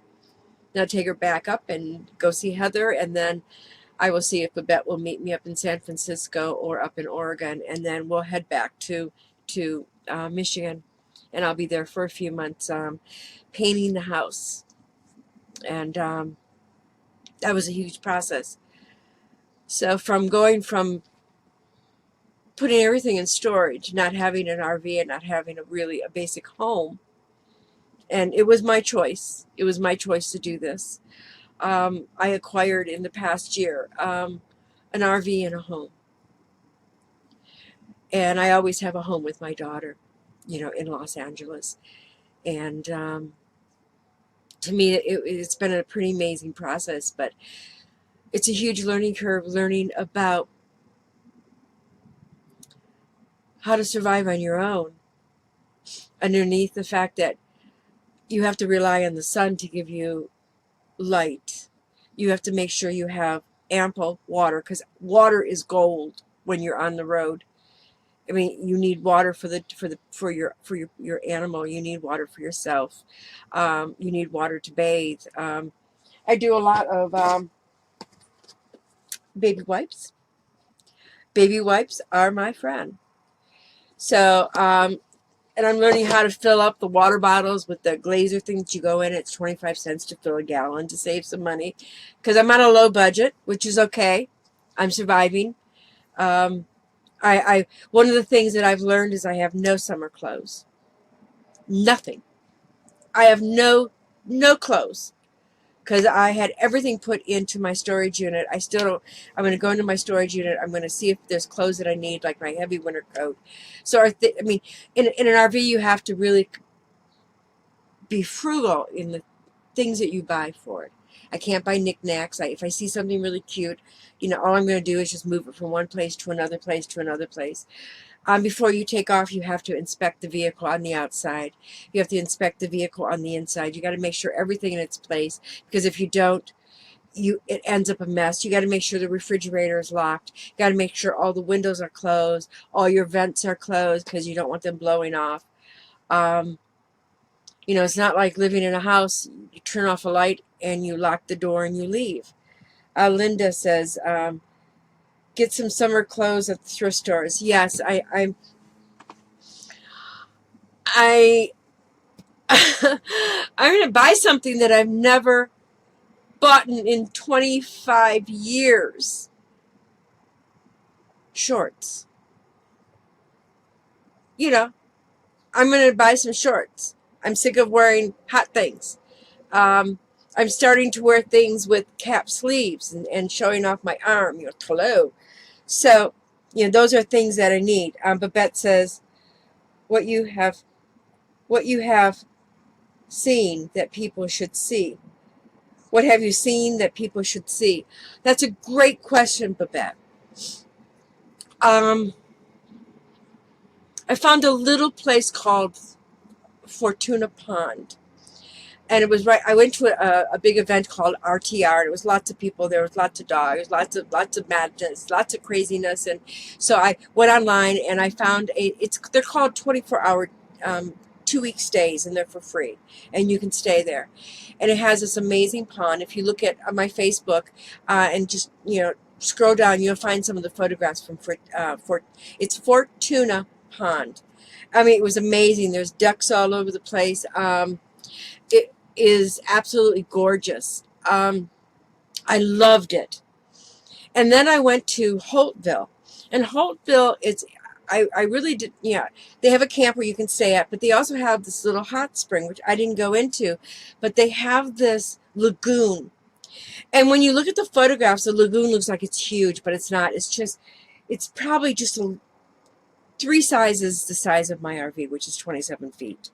A: I'll take her back up and go see Heather, and then I will see if Babette will meet me up in San Francisco or up in Oregon, and then we'll head back to Michigan, and I'll be there for a few months painting the house. And that was a huge process. So from going from putting everything in storage, not having an RV and not having a basic home, and it was my choice. It was my choice to do this. I acquired in the past year an RV and a home. And I always have a home with my daughter, in Los Angeles. And to me, it's been a pretty amazing process, but it's a huge learning curve, learning about how to survive on your own, underneath the fact that you have to rely on the sun to give you light. You have to make sure you have ample water, because water is gold when you're on the road. I mean, you need water for your animal. You need water for yourself. You need water to bathe. I do a lot of baby wipes. Baby wipes are my friend. So, and I'm learning how to fill up the water bottles with the glazer thing that you go in. It's 25 cents to fill a gallon to save some money, because I'm on a low budget, which is okay. I'm surviving. I one of the things that I've learned is I have no summer clothes. Nothing. I have no clothes because I had everything put into my storage unit. I still don't. I'm going to go into my storage unit. I'm going to see if there's clothes that I need, like my heavy winter coat. So, I mean, in an RV, you have to really be frugal in the things that you buy for it. I can't buy knickknacks. If I see something really cute, all I'm going to do is just move it from one place to another place to another place. Before you take off, you have to inspect the vehicle on the outside. You have to inspect the vehicle on the inside. You got to make sure everything in its place, because if you don't, it ends up a mess. You got to make sure the refrigerator is locked. You got to make sure all the windows are closed, all your vents are closed, because you don't want them blowing off. It's not like living in a house. You turn off a light and you lock the door and you leave. Linda says, get some summer clothes at the thrift stores. Yes, I'm going to buy something that I've never bought in 25 years. Shorts. I'm going to buy some shorts. I'm sick of wearing hot things. I'm starting to wear things with cap sleeves and showing off my arm, hello. So, those are things that I need. Babette says, what you have seen that people should see. What have you seen that people should see? That's a great question, Babette. I found a little place called Fortuna Pond. And it was right. I went to a big event called RTR. And it was lots of people. There was lots of dogs, lots of madness, lots of craziness. And so I went online and I found they're called 24-hour 2-week stays, and they're for free, and you can stay there. And it has this amazing pond. If you look at my Facebook and just scroll down, you'll find some of the photographs from it's Fortuna Pond. I mean, it was amazing. There's ducks all over the place. It is absolutely gorgeous. I loved it. And then I went to Holtville. And Holtville, I really did, they have a camp where you can stay at, but they also have this little hot spring, which I didn't go into, but they have this lagoon. And when you look at the photographs, the lagoon looks like it's huge, but it's not. It's probably just 3 sizes the size of my RV, which is 27 feet,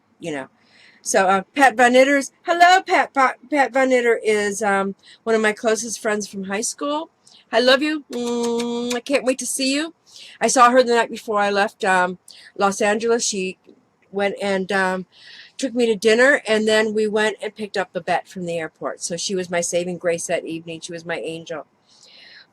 A: So Pat Von Itters, hello, Pat Von Itter is one of my closest friends from high school. I love you. I can't wait to see you. I saw her the night before I left Los Angeles. She went and took me to dinner, and then we went and picked up Babette from the airport. So she was my saving grace that evening. She was my angel.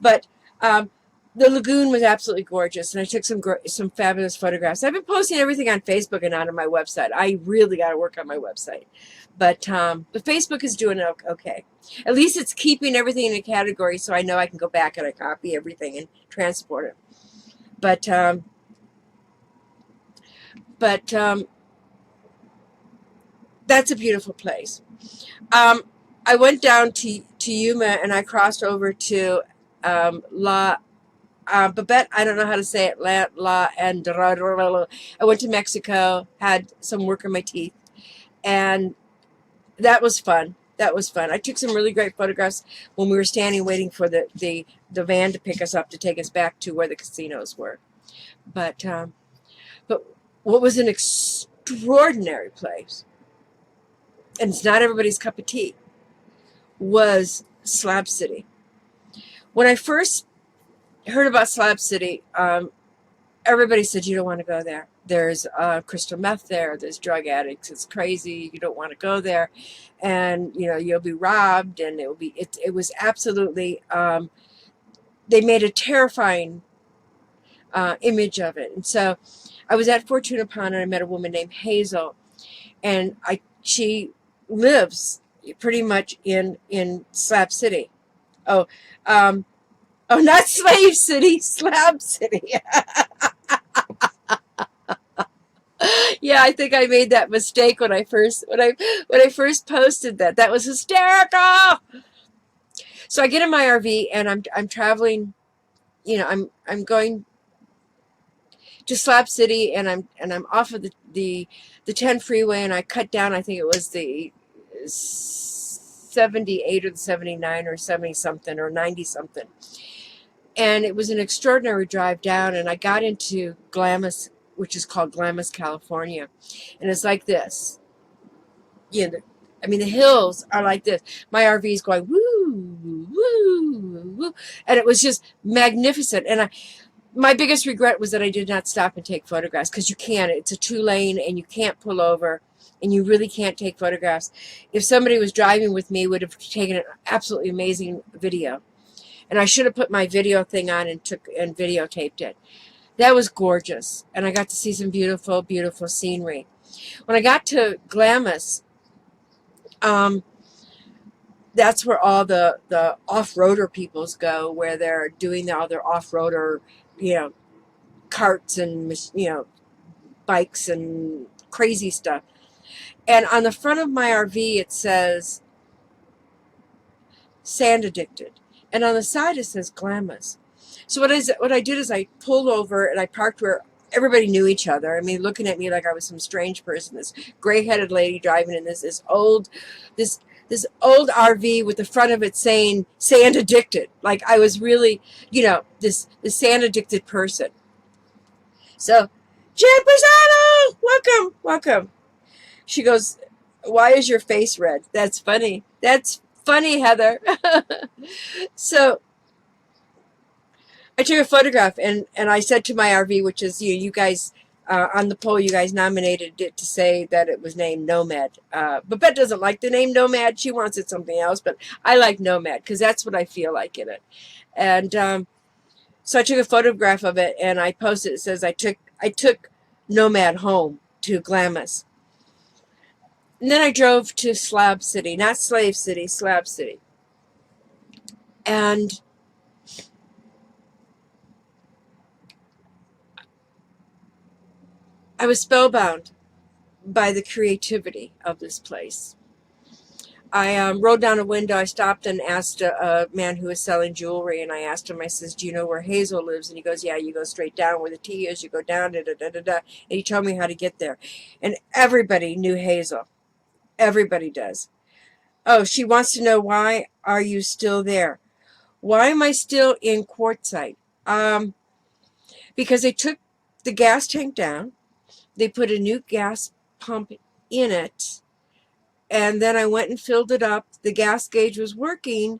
A: But the lagoon was absolutely gorgeous, and I took some fabulous photographs. I've been posting everything on Facebook and not on my website. I really got to work on my website. But Facebook is doing okay. At least it's keeping everything in a category, so I know I can go back and I copy everything and transport it. But that's a beautiful place. I went down to Yuma, and I crossed over to Babette, I don't know how to say it. I went to Mexico, had some work on my teeth, and that was fun. I took some really great photographs when we were standing waiting for the van to pick us up to take us back to where the casinos were. But what was an extraordinary place, and it's not everybody's cup of tea, was Slab City. When I first heard about Slab City, everybody said you don't want to go there. There's crystal meth there. There's drug addicts. It's crazy. You don't want to go there, and you'll be robbed. And it was absolutely. They made a terrifying image of it. And so, I was at Fortuna Pond, and I met a woman named Hazel, and she lives pretty much in Slab City. Oh, not Slave City, Slab City. Yeah, I think I made that mistake when I first posted that. That was hysterical. So I get in my RV and I'm traveling. I'm going to Slab City, and I'm off of the 10 freeway, and I cut down. I think it was the 78 or the 79 or 70 something or 90 something, and it was an extraordinary drive down. And I got into Glamis, which is called Glamis, California, and it's like this. You know, I mean, the hills are like this. My RV is going woo, woo, woo, and it was just magnificent. And my biggest regret was that I did not stop and take photographs, because you can't. It's a 2-lane, and you can't pull over, and you really can't take photographs. If somebody was driving with me, would have taken an absolutely amazing video. And I should have put my video thing on and videotaped it. That was gorgeous, and I got to see some beautiful, beautiful scenery. When I got to Glamis, that's where all the off-roader peoples go, where they're doing all their off-roader, carts and, bikes and crazy stuff. And on the front of my RV, it says sand addicted. And on the side, it says Glamis. So what I did is I pulled over and I parked where everybody knew each other. I mean, looking at me like I was some strange person. This gray-headed lady driving in this old RV with the front of it saying sand addicted. Like I was really, this sand addicted person. So, Jen Persano, welcome, welcome. She goes, why is your face red? That's funny. That's funny, Heather. So I took a photograph, and I said to my RV, which is, you guys, on the poll, you guys nominated it to say that it was named Nomad. But Beth doesn't like the name Nomad. She wants it something else, but I like Nomad because that's what I feel like in it. And so I took a photograph of it, and I posted. It says I took Nomad home to Glamis. And then I drove to Slab City, not Slave City, Slab City. And I was spellbound by the creativity of this place. I rode down a window. I stopped and asked a man who was selling jewelry, and I asked him, I says, do you know where Hazel lives? And he goes, yeah, you go straight down where the T is, you go down, da, da, da, da, da. And he told me how to get there. And everybody knew Hazel. Everybody does. Oh, she wants to know, why are you still there? Why am I still in Quartzsite? Because they took the gas tank down. They put a new gas pump in it. And then I went and filled it up. The gas gauge was working.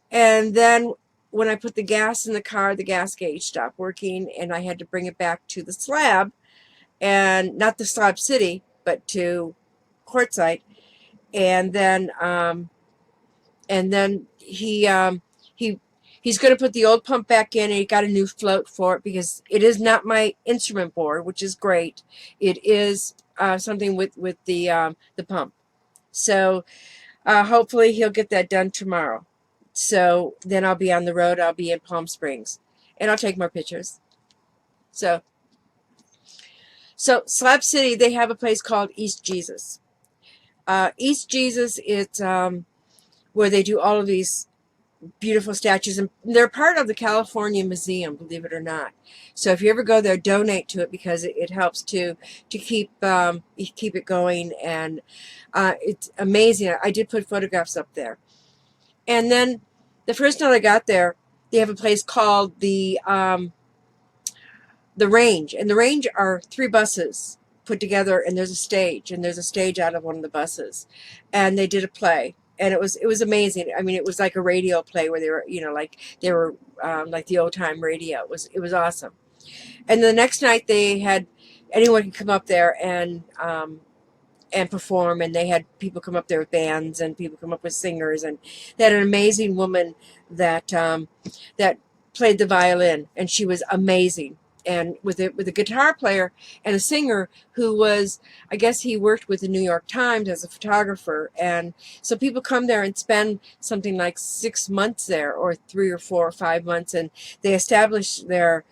A: And then when I put the gas in the car, the gas gauge stopped working. And I had to bring it back to the slab. And not the Slab City, but to Quartzsite. And then he's going to put the old pump back in, and he got a new float for it, because it is not my instrument board, which is great. It is something with the pump. So hopefully he'll get that done tomorrow. So then I'll be on the road. I'll be in Palm Springs, and I'll take more pictures. So Slab City, they have a place called East Jesus. East Jesus, it's where they do all of these beautiful statues, and they're part of the California Museum, believe it or not. So if you ever go there, donate to it, because it helps to keep it going, and it's amazing. I did put photographs up there. And then the first night I got there, they have a place called the Range, and the Range are 3 buses put together, and there's a stage out of one of the buses, and they did a play. And it was amazing. I mean, it was like a radio play where they were, like the old time radio. It was awesome. And the next night they had anyone could come up there and perform, and they had people come up there with bands, and people come up with singers, and they had an amazing woman that played the violin, and she was amazing. And with a guitar player and a singer who was, I guess he worked with the New York Times as a photographer. And so people come there and spend something like 6 months there, or 3 or 4 or 5 months, and they establish their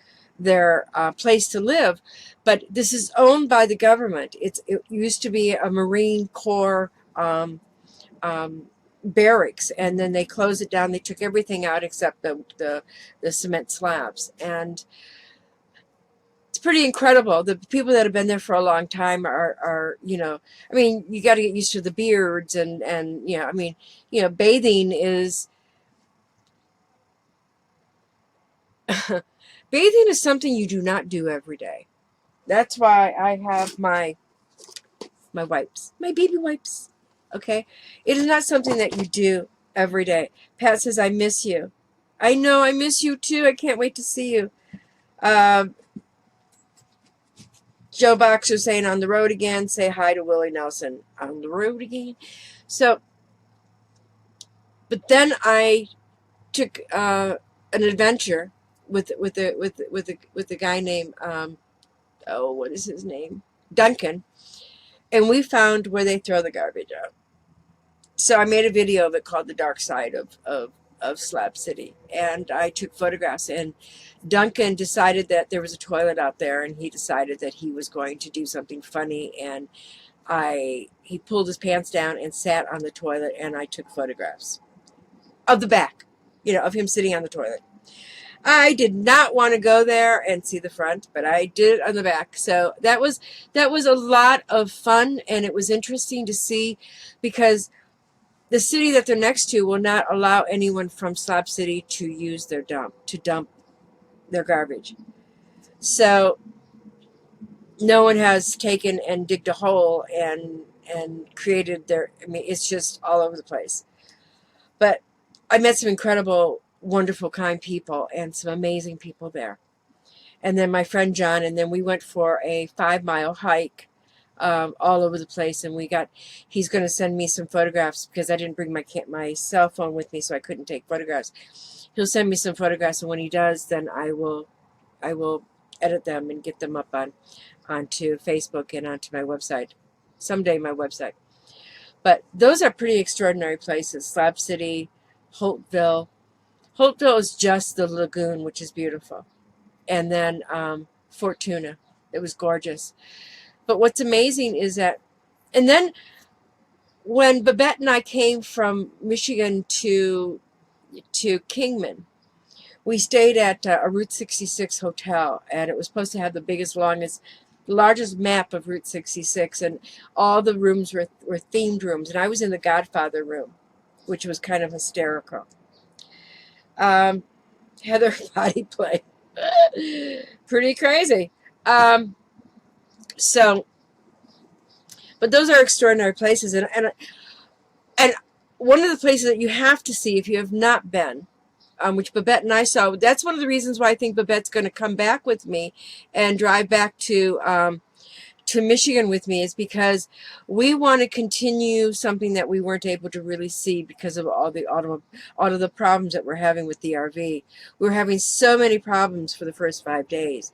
A: place to live. But this is owned by the government. It used to be a Marine Corps barracks, and then they closed it down. They took everything out except the cement slabs. And it's pretty incredible. The people that have been there for a long time are you know, I mean, you got to get used to the beards and you know, I mean, you know, bathing is bathing is something you do not do every day. That's why I have my wipes, my baby wipes. Okay, it is not something that you do every day. Pat says, "I miss you." I know, I miss you too. I can't wait to see you. Um, Joe Boxer saying on the road again. Say hi to Willie Nelson. On the road again. So, but then I took an adventure with a guy named oh, what is his name, Duncan, and we found where they throw the garbage out. So I made a video of it called "The Dark Side of Slab City," and I took photographs. And Duncan decided that there was a toilet out there, and he decided that he was going to do something funny. And he pulled his pants down and sat on the toilet, and I took photographs of the back, you know, of him sitting on the toilet. I did not want to go there and see the front, but I did it on the back. So that was a lot of fun, and it was interesting to see, because the city that they're next to will not allow anyone from Slab City to use their dump their garbage. So no one has taken and digged a hole and created their. I mean, it's just all over the place. But I met some incredible, wonderful, kind people and some amazing people there. And then my friend John, and then we went for a 5-mile hike all over the place. And he's going to send me some photographs because I didn't bring my cell phone with me, so I couldn't take photographs. He'll send me some photographs, and when he does, then I will edit them and get them up onto Facebook and onto my website. Someday my website. But those are pretty extraordinary places. Slab City, Holtville. Holtville is just the lagoon, which is beautiful. And then Fortuna. It was gorgeous. But what's amazing is that, and then when Babette and I came from Michigan to Kingman, we stayed at a Route 66 hotel, and it was supposed to have the largest map of Route 66, and all the rooms were themed rooms, and I was in the Godfather room, which was kind of hysterical. Heather body play. Pretty crazy. So, but those are extraordinary places, and one of the places that you have to see if you have not been, which Babette and I saw. That's one of the reasons why I think Babette's going to come back with me and drive back to Michigan with me, is because we want to continue something that we weren't able to really see because of all of the problems that we're having with the RV. We were having so many problems for the first 5 days.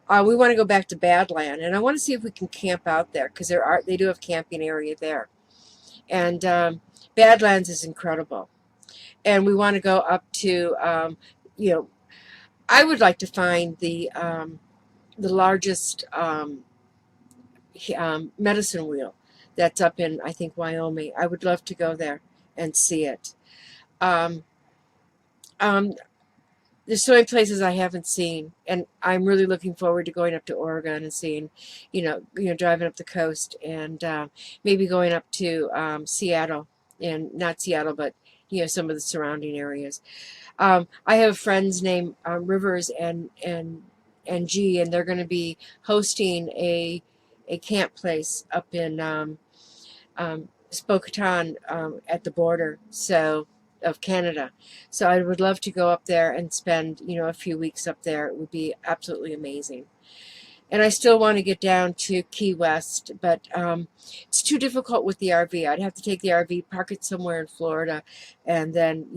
A: We want to go back to Badland, and I want to see if we can camp out there, because they do have camping area there, and Badlands is incredible. And we want to go up to, I would like to find the largest medicine wheel that's up in, I think, Wyoming. I would love to go there and see it. Um, um, there's so many places I haven't seen, and I'm really looking forward to going up to Oregon and seeing, driving up the coast, and maybe going up to Seattle, and not Seattle, but some of the surrounding areas. I have friends named Rivers and G, and they're going to be hosting a camp place up in Spokane at the border of Canada. So I would love to go up there and spend a few weeks up there. It would be absolutely amazing. And I still want to get down to Key West, but it's too difficult with the RV. I'd have to take the RV, park it somewhere in Florida, and then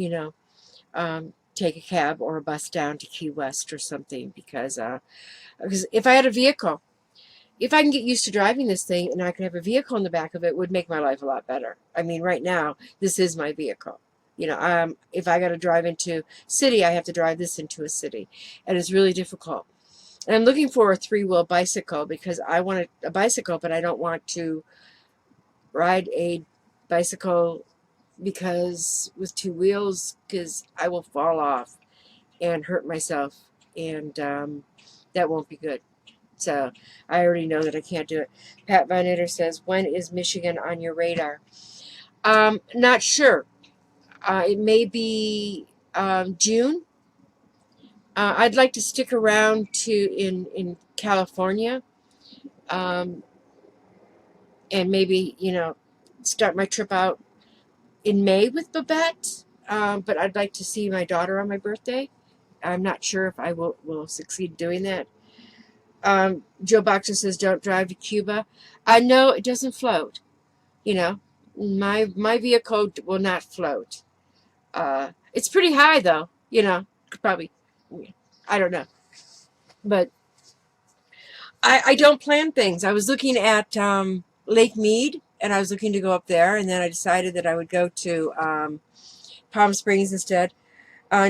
A: take a cab or a bus down to Key West or something, because if I had a vehicle, if I can get used to driving this thing and I could have a vehicle in the back of it, would make my life a lot better. I mean, right now, this is my vehicle. If I got to drive into city, I have to drive this into a city, and it's really difficult. And I'm looking for a 3-wheel bicycle, because I want a bicycle, but I don't want to ride a bicycle with 2 wheels, because I will fall off and hurt myself, and that won't be good. So I already know that I can't do it. Pat Von Itter says, when is Michigan on your radar? Not sure. It may be June. I'd like to stick around in California, um, and maybe start my trip out in May with Babette. But I'd like to see my daughter on my birthday. I'm not sure if I will succeed doing that. Joe Boxer says, don't drive to Cuba. I know it doesn't float. You know, my vehicle will not float. It's pretty high though. Could probably, I don't know, but I don't plan things. I was looking at Lake Mead, and I was looking to go up there, and then I decided that I would go to Palm Springs instead.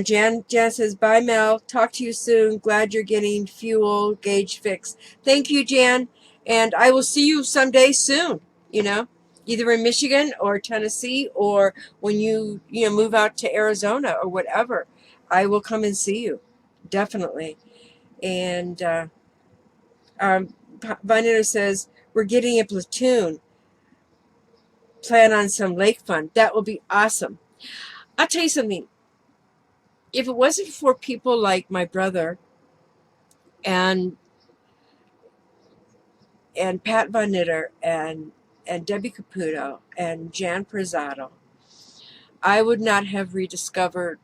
A: Jan says, bye, Mel. Talk to you soon. Glad you're getting fuel gauge fixed. Thank you, Jan. And I will see you someday soon, either in Michigan or Tennessee, or when you move out to Arizona or whatever. I will come and see you. Definitely. And Vanita says, we're getting a platoon. Plan on some lake fun. That will be awesome. I'll tell you something. If it wasn't for people like my brother and Pat Von Nitter and Debbie Caputo and Jan Prezzato, I would not have rediscovered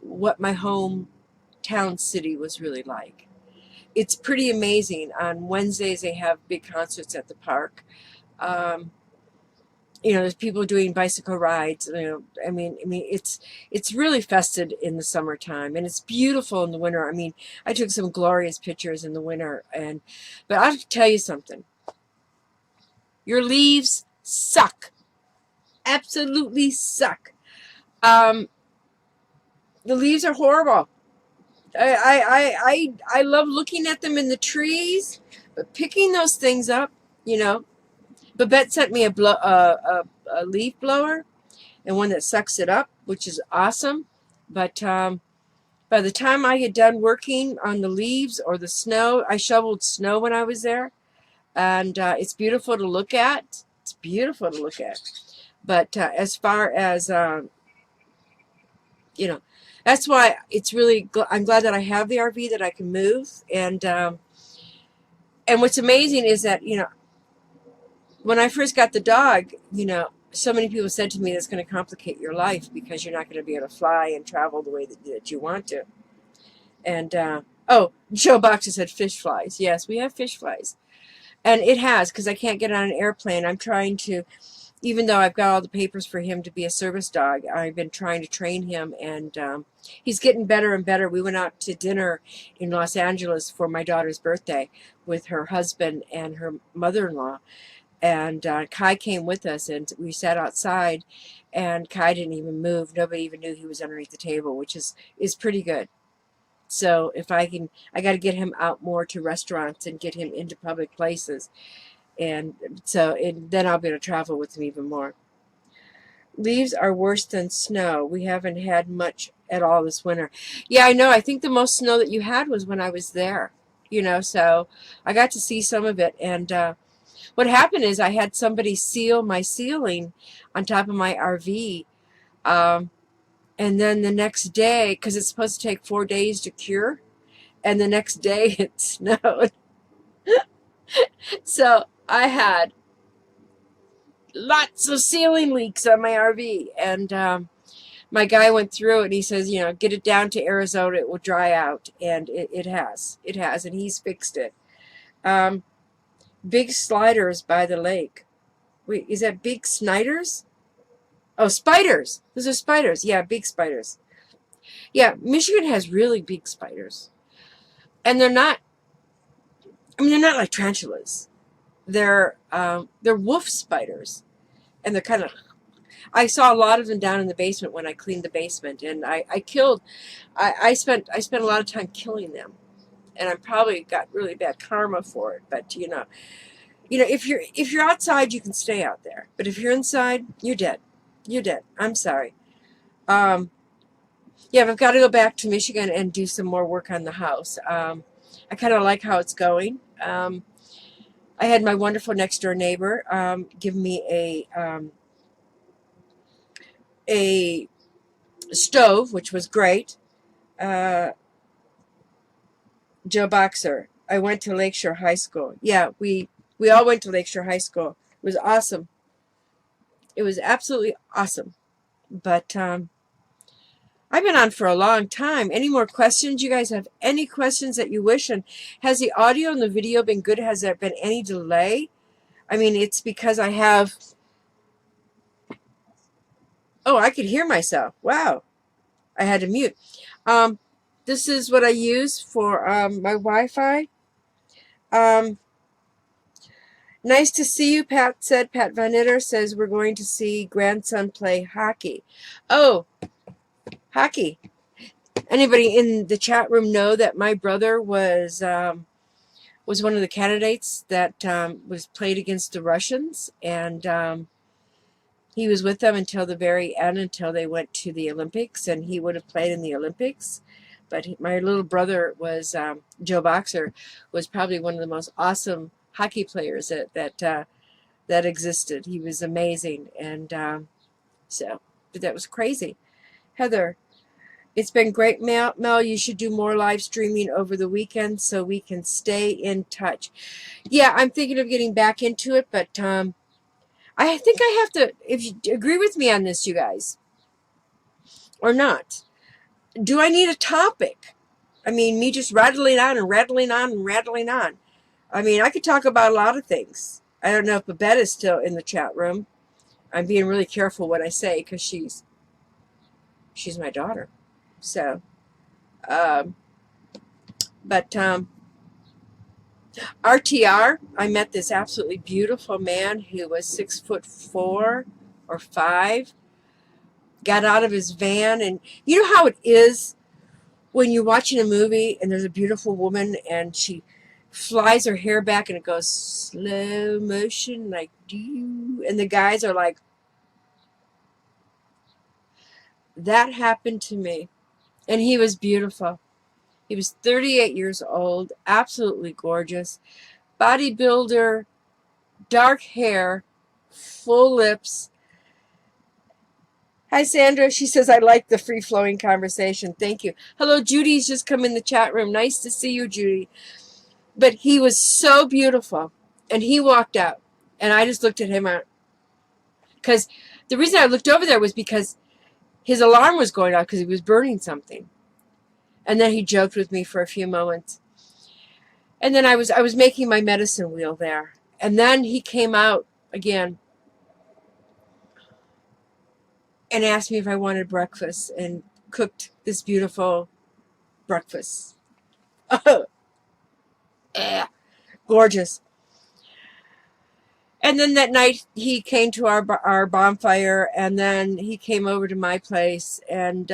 A: what my hometown city was really like. It's pretty amazing. On Wednesdays, they have big concerts at the park. There's people doing bicycle rides. I mean, it's really festive in the summertime, and it's beautiful in the winter. I mean, I took some glorious pictures in the winter, but I'll tell you something. Your leaves suck, absolutely suck. The leaves are horrible. I love looking at them in the trees, but picking those things up, Babette sent me a leaf blower and one that sucks it up, which is awesome. But by the time I get done working on the leaves or the snow, I shoveled snow when I was there, and it's beautiful to look at. It's beautiful to look at. But as far as, that's why it's really, I'm glad that I have the RV that I can move. And what's amazing is that, when I first got the dog, so many people said to me that's going to complicate your life because you're not going to be able to fly and travel the way that you want to. And, Joe Boxer said fish flies. Yes, we have fish flies. And it has, because I can't get on an airplane. I'm trying to, even though I've got all the papers for him to be a service dog, I've been trying to train him, and he's getting better and better. We went out to dinner in Los Angeles for my daughter's birthday with her husband and her mother-in-law. And Kai came with us, and we sat outside, and Kai didn't even move. Nobody even knew he was underneath the table, which is pretty good. So if I got to get him out more to restaurants and get him into public places. And so then I'll be able to travel with him even more. Leaves are worse than snow. We haven't had much at all this winter. Yeah, I know. I think the most snow that you had was when I was there. So I got to see some of it. And what happened is I had somebody seal my ceiling on top of my RV. And then the next day, because it's supposed to take 4 days to cure, and the next day it snowed. So I had lots of ceiling leaks on my RV. And my guy went through it, and he says, get it down to Arizona, it will dry out. And it has. It has, and he's fixed it. Big sliders by the lake. Wait, is that big Snyders? Oh, spiders. Those are spiders. Yeah, big spiders. Yeah, Michigan has really big spiders. And they're not like tarantulas. They're wolf spiders. And they're kind of, I saw a lot of them down in the basement when I cleaned the basement, and I spent a lot of time killing them. And I probably got really bad karma for it, but if you're outside, you can stay out there. But if you're inside, you're dead. You're dead. I'm sorry. Yeah, I've got to go back to Michigan and do some more work on the house. I kind of like how it's going. I had my wonderful next door neighbor give me a stove, which was great. Uh, Joe Boxer. I went to Lakeshore High School. Yeah, we all went to Lakeshore High School. It was awesome. It was absolutely awesome. But I've been on for a long time. Any more questions? You guys have any questions that you wish? And has the audio and the video been good? Has there been any delay? I mean, it's because I have. Oh, I could hear myself. Wow. I had to mute. Um, this is what I use for my Wi-Fi. Um, nice to see you, Pat said. Pat Van Itter says we're going to see grandson play hockey. Oh, hockey. Anybody in the chat room know that my brother was one of the candidates that was played against the Russians, and he was with them until the very end, until they went to the Olympics, and he would have played in the Olympics. But my little brother was Joe Boxer, was probably one of the most awesome hockey players that existed. He was amazing, and but that was crazy. Heather, it's been great, Mel. You should do more live streaming over the weekend so we can stay in touch. Yeah, I'm thinking of getting back into it, but I think I have to, if you agree with me on this, you guys, or not. Do I need a topic? I mean, me just rattling on and rattling on and rattling on. I mean, I could talk about a lot of things. I don't know if Babette is still in the chat room. I'm being really careful what I say because she's my daughter. So, um, but RTR, I met this absolutely beautiful man who was 6'4" or 5. Got out of his van, and you know how it is when you're watching a movie and there's a beautiful woman and she flies her hair back and it goes slow motion, like do, and the guys are like, that happened to me. And he was beautiful. He was 38 years old, absolutely gorgeous, bodybuilder, dark hair, full lips. Hi, Sandra. She says, I like the free-flowing conversation. Thank you. Hello, Judy's just come in the chat room. Nice to see you, Judy. But he was so beautiful. And he walked out. And I just looked at him. Because the reason I looked over there was because his alarm was going off because he was burning something. And then he joked with me for a few moments. And then I was making my medicine wheel there. And then he came out again and asked me if I wanted breakfast and cooked this beautiful breakfast. Oh, yeah, gorgeous. And then that night he came to our bonfire, and then he came over to my place, and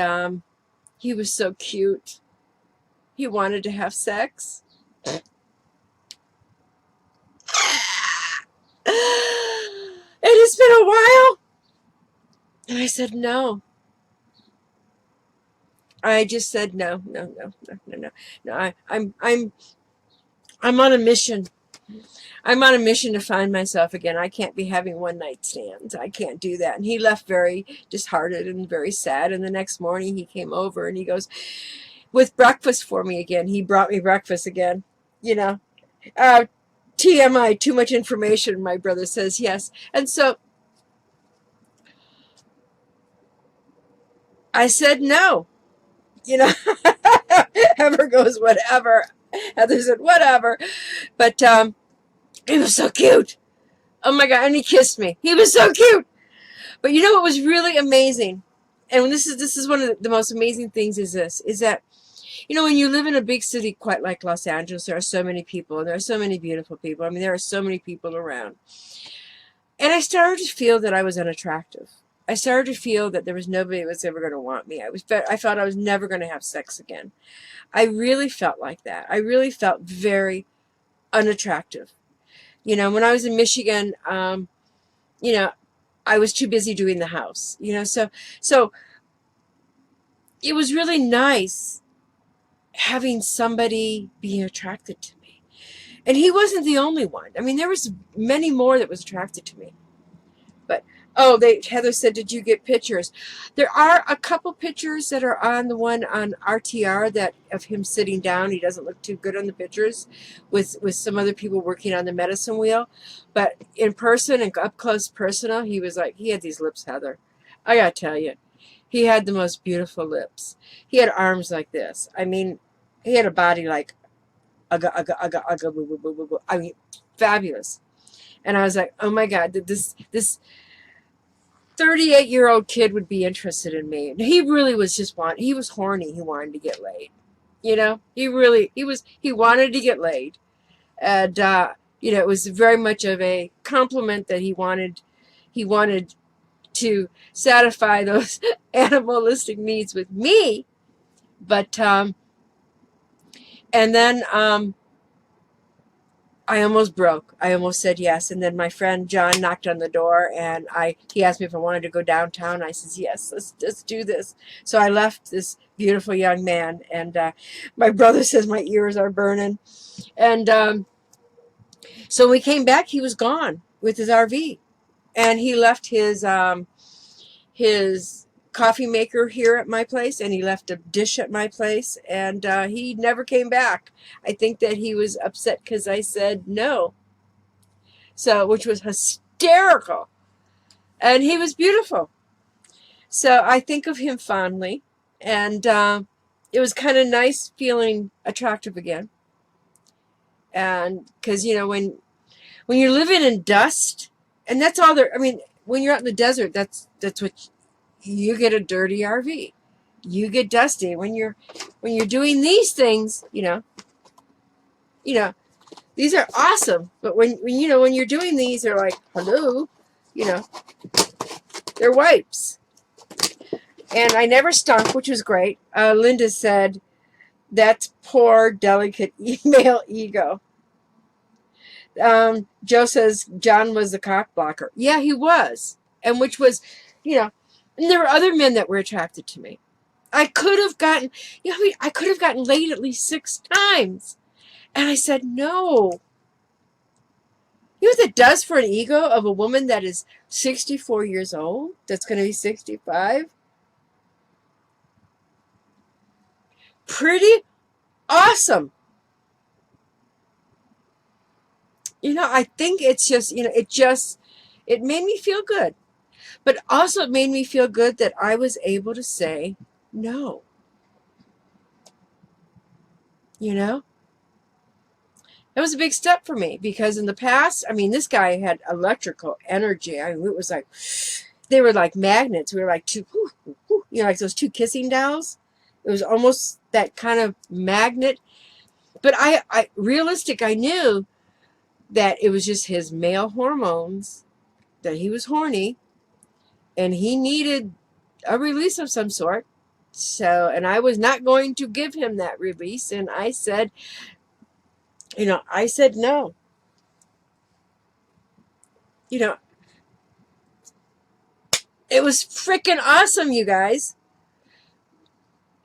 A: he was so cute. He wanted to have sex. It has been a while. And I said no. I just said no. I'm on a mission. I'm on a mission to find myself again. I can't be having one night stands. I can't do that. And he left very disheartened and very sad. And the next morning he came over and he goes, with breakfast for me again. He brought me breakfast again. You know, TMI, too much information, my brother says, yes. And so I said no. You know, Heather goes, whatever. Heather said, whatever. But he was so cute. Oh my God. And he kissed me. He was so cute. But you know what was really amazing? And this is one of the most amazing things is that, you know, when you live in a big city quite like Los Angeles, there are so many people, and there are so many beautiful people. I mean, there are so many people around. And I started to feel that I was unattractive. I started to feel that there was nobody that was ever going to want me. I thought I was never going to have sex again. I really felt like that. I really felt very unattractive. You know, when I was in Michigan, you know, I was too busy doing the house. You know, so it was really nice having somebody being attracted to me. And he wasn't the only one. I mean, there was many more that was attracted to me. But Heather said, "Did you get pictures?" There are a couple pictures that are on the one on RTR that of him sitting down. He doesn't look too good on the pictures, with some other people working on the medicine wheel. But in person and up close personal, he was like, he had these lips, Heather. I gotta tell you, he had the most beautiful lips. He had arms like this. I mean, he had a body like ugga ugga ugga ugga boo boo boo boo boo. I mean, fabulous. And I was like, oh my God, this 38-year-old kid would be interested in me. He really was he was horny. He wanted to get laid. You know, he wanted to get laid. And, it was very much of a compliment that he wanted to satisfy those animalistic needs with me. But, and then, I almost broke. I almost said yes. And then my friend John knocked on the door and he asked me if I wanted to go downtown. I said, yes, let's do this. So I left this beautiful young man, and my brother says my ears are burning. And so when we came back, he was gone with his RV, and he left his coffee maker here at my place, and he left a dish at my place, and he never came back. I think that he was upset because I said no. So, which was hysterical. And he was beautiful. So I think of him fondly. And it was kind of nice feeling attractive again. And because, when you're living in dust, and that's all there, I mean, when you're out in the desert, that's what you get, a dirty RV. You get dusty. When you're doing these things, these are awesome. But when you're doing these, they're like, hello, they're wipes. And I never stunk, which was great. Linda said, that's poor, delicate male ego. Joe says John was a cock blocker. Yeah, he was. And which was, and there were other men that were attracted to me. I could have gotten, I could have gotten laid at least 6 times. And I said, no. You know what that does for an ego of a woman that is 64 years old, that's going to be 65? Pretty awesome. I think it's just, it made me feel good. But also it made me feel good that I was able to say no. That was a big step for me, because in the past, I mean, this guy had electrical energy. I mean, it was like, they were like magnets. We were like like those two kissing dolls. It was almost that kind of magnet. But I knew that it was just his male hormones, that he was horny, and he needed a release of some sort. So, and I was not going to give him that release. And I said, I said no. It was freaking awesome, you guys.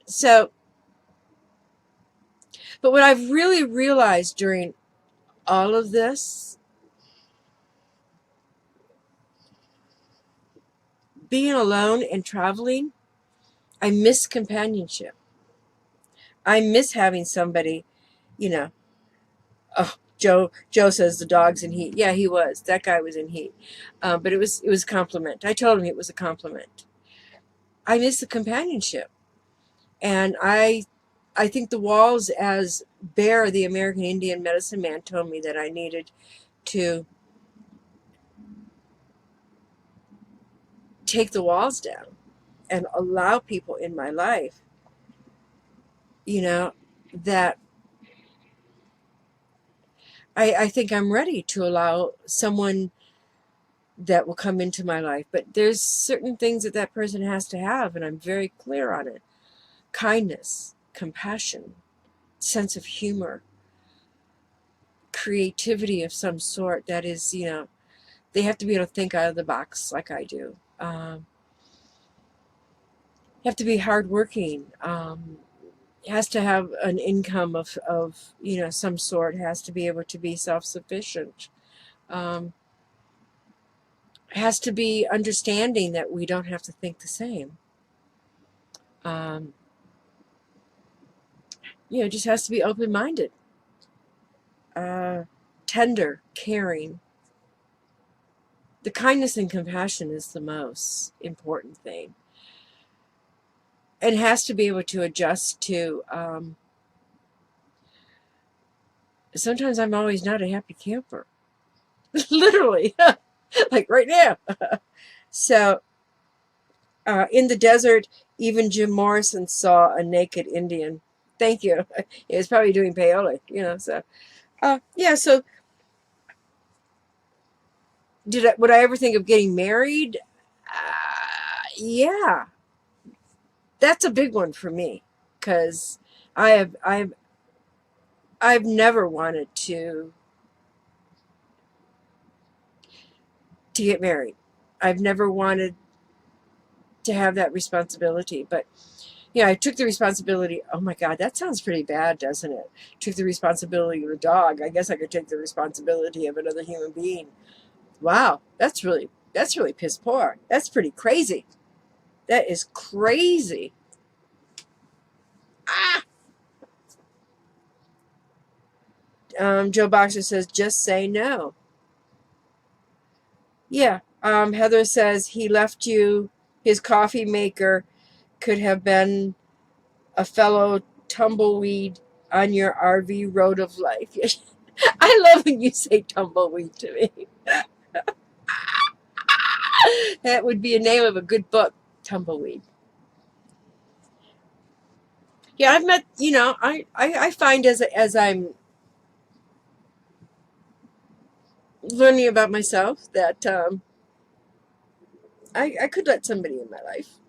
A: So, but what I've really realized during all of this, being alone and traveling, I miss companionship. I miss having somebody, oh, Joe says the dog's in heat. Yeah, he was. That guy was in heat. But it was a compliment. I told him it was a compliment. I miss the companionship. And I think the walls, as Bear, the American Indian medicine man, told me that I needed to take the walls down and allow people in my life, that I think I'm ready to allow someone that will come into my life. But there's certain things that person has to have, and I'm very clear on it. Kindness, compassion, sense of humor, creativity of some sort. That is, they have to be able to think out of the box like I do. You have to be hardworking. has to have an income of some sort, has to be able to be self-sufficient, um, has to be understanding that we don't have to think the same. Um, just has to be open-minded, uh, tender, caring. The kindness and compassion is the most important thing, and has to be able to adjust to. Sometimes I'm always not a happy camper, literally, like right now. So, in the desert, even Jim Morrison saw a naked Indian. Thank you. He was probably doing peyote. So, yeah. So, would I ever think of getting married? Yeah, that's a big one for me, because I've never wanted to get married. I've never wanted to have that responsibility, but yeah, I took the responsibility. Oh my God, that sounds pretty bad, doesn't it? Took the responsibility of a dog. I guess I could take the responsibility of another human being. Wow, that's really piss poor. That's pretty crazy. That is crazy. Ah. Joe Boxer says, just say no. Yeah. Heather says he left you his coffee maker could have been a fellow tumbleweed on your RV road of life. I love when you say tumbleweed to me. That would be a name of a good book, Tumbleweed. Yeah, I've met, I find as I'm learning about myself that I could let somebody in my life.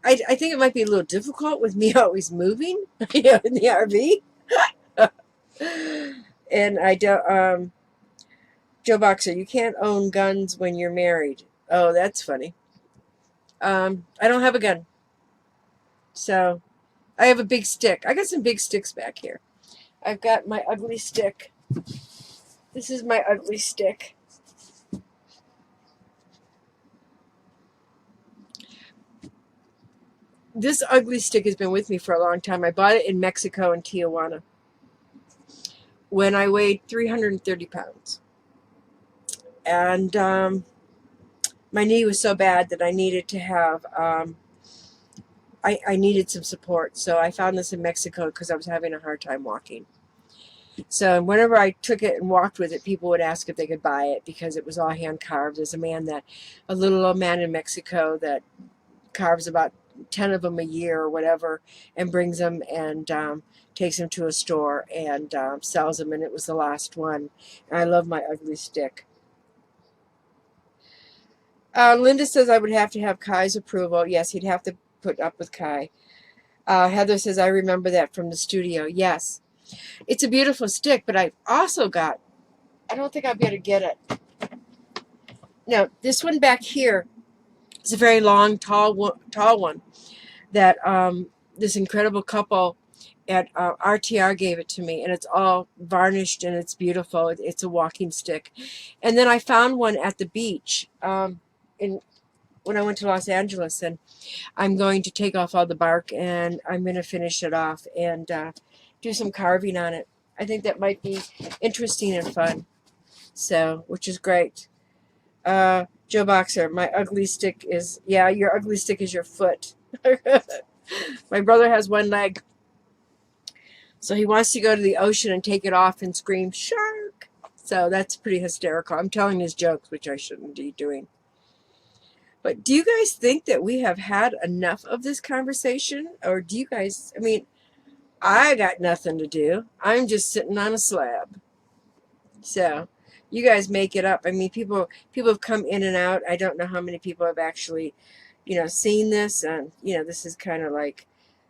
A: I think it might be a little difficult with me always moving, in the RV. And I don't, Joe Boxer, you can't own guns when you're married. Oh, that's funny. I don't have a gun. So I have a big stick. I got some big sticks back here. I've got my ugly stick. This is my ugly stick. This ugly stick has been with me for a long time. I bought it in Mexico in Tijuana when I weighed 330 pounds. And my knee was so bad that I needed to have, I needed some support. So I found this in Mexico because I was having a hard time walking. So whenever I took it and walked with it, people would ask if they could buy it because it was all hand carved. There's a little old man in Mexico that carves about 10 of them a year or whatever, and brings them and takes them to a store and sells them. And it was the last one. And I love my ugly stick. Linda says I would have to have Kai's approval. Yes, he'd have to put up with Kai. Heather says, I remember that from the studio. Yes. It's a beautiful stick, but I've also got, I don't think I'll be able to get it. No, this one back here is a very long, tall one that this incredible couple at RTR gave it to me, and it's all varnished and it's beautiful. It's a walking stick. And then I found one at the beach when I went to Los Angeles, and I'm going to take off all the bark and I'm going to finish it off and do some carving on it. I think that might be interesting and fun. So, which is great. Joe Boxer, my ugly stick is, yeah, your ugly stick is your foot. My brother has one leg, so he wants to go to the ocean and take it off and scream, shark. So that's pretty hysterical. I'm telling his jokes, which I shouldn't be doing. But do you guys think that we have had enough of this conversation? Or do you guys, I mean, I got nothing to do. I'm just sitting on a slab. So you guys make it up. I mean, people have come in and out. I don't know how many people have actually, seen this. And, this is kind of like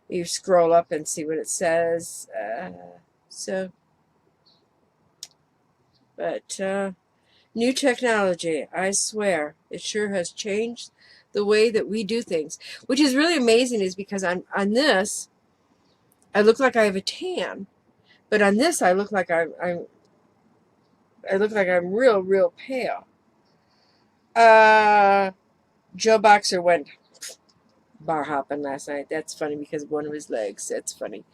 A: you scroll up and see what it says. But new technology, I swear, it sure has changed the way that we do things, which is really amazing, is because on this, I look like I have a tan, but on this, I look like I'm real pale. Joe Boxer went bar hopping last night. That's funny because of one of his legs. That's funny.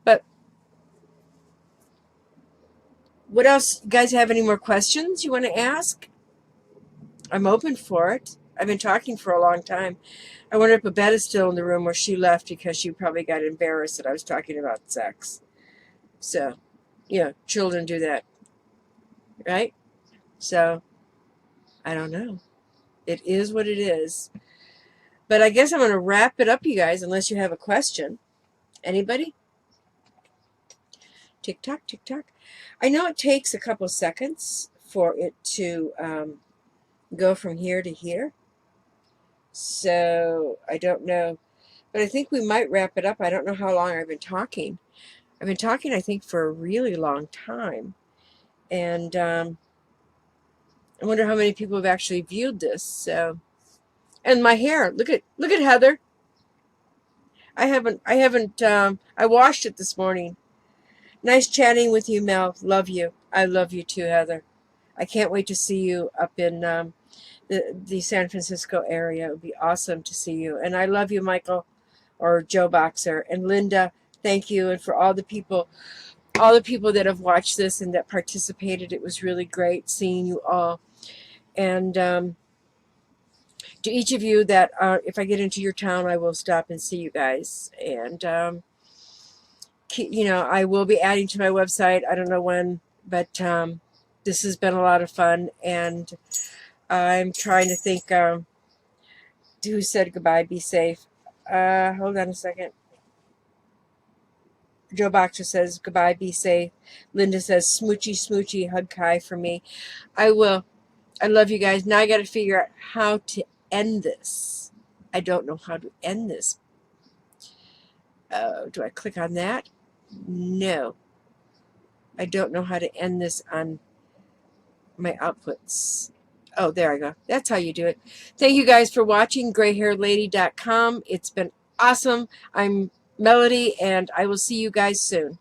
A: But what else? You guys have any more questions you want to ask? I'm open for it. I've been talking for a long time. I wonder if Babette is still in the room, or she left because she probably got embarrassed that I was talking about sex. So, yeah, children do that, right? So, I don't know. It is what it is. But I guess I'm going to wrap it up, you guys, unless you have a question. Anybody? Tick tock, tick tock. I know it takes a couple seconds for it to go from here to here. So I don't know. But I think we might wrap it up. I don't know how long I've been talking. I've been talking, I think, for a really long time. And I wonder how many people have actually viewed this. So, and my hair. Look at Heather. I washed it this morning. Nice chatting with you, Mel. Love you. I love you too, Heather. I can't wait to see you up in the San Francisco area. It would be awesome to see you. And I love you, Michael, or Joe Boxer, and Linda. Thank you, and for all the people that have watched this and that participated. It was really great seeing you all. And to each of you that if I get into your town, I will stop and see you guys. And I will be adding to my website. I don't know when, but this has been a lot of fun, and I'm trying to think who said goodbye. Be safe. Hold on a second. Joe Boxer says goodbye. Be safe. Linda says smoochy smoochy hug Kai for me. I will. I love you guys. Now I got to figure out how to end this. I don't know how to end this. Do I click on that? No. I don't know how to end this on my outputs. Oh, there I go. That's how you do it. Thank you guys for watching greyhairlady.com. It's been awesome. I'm Melody, and I will see you guys soon.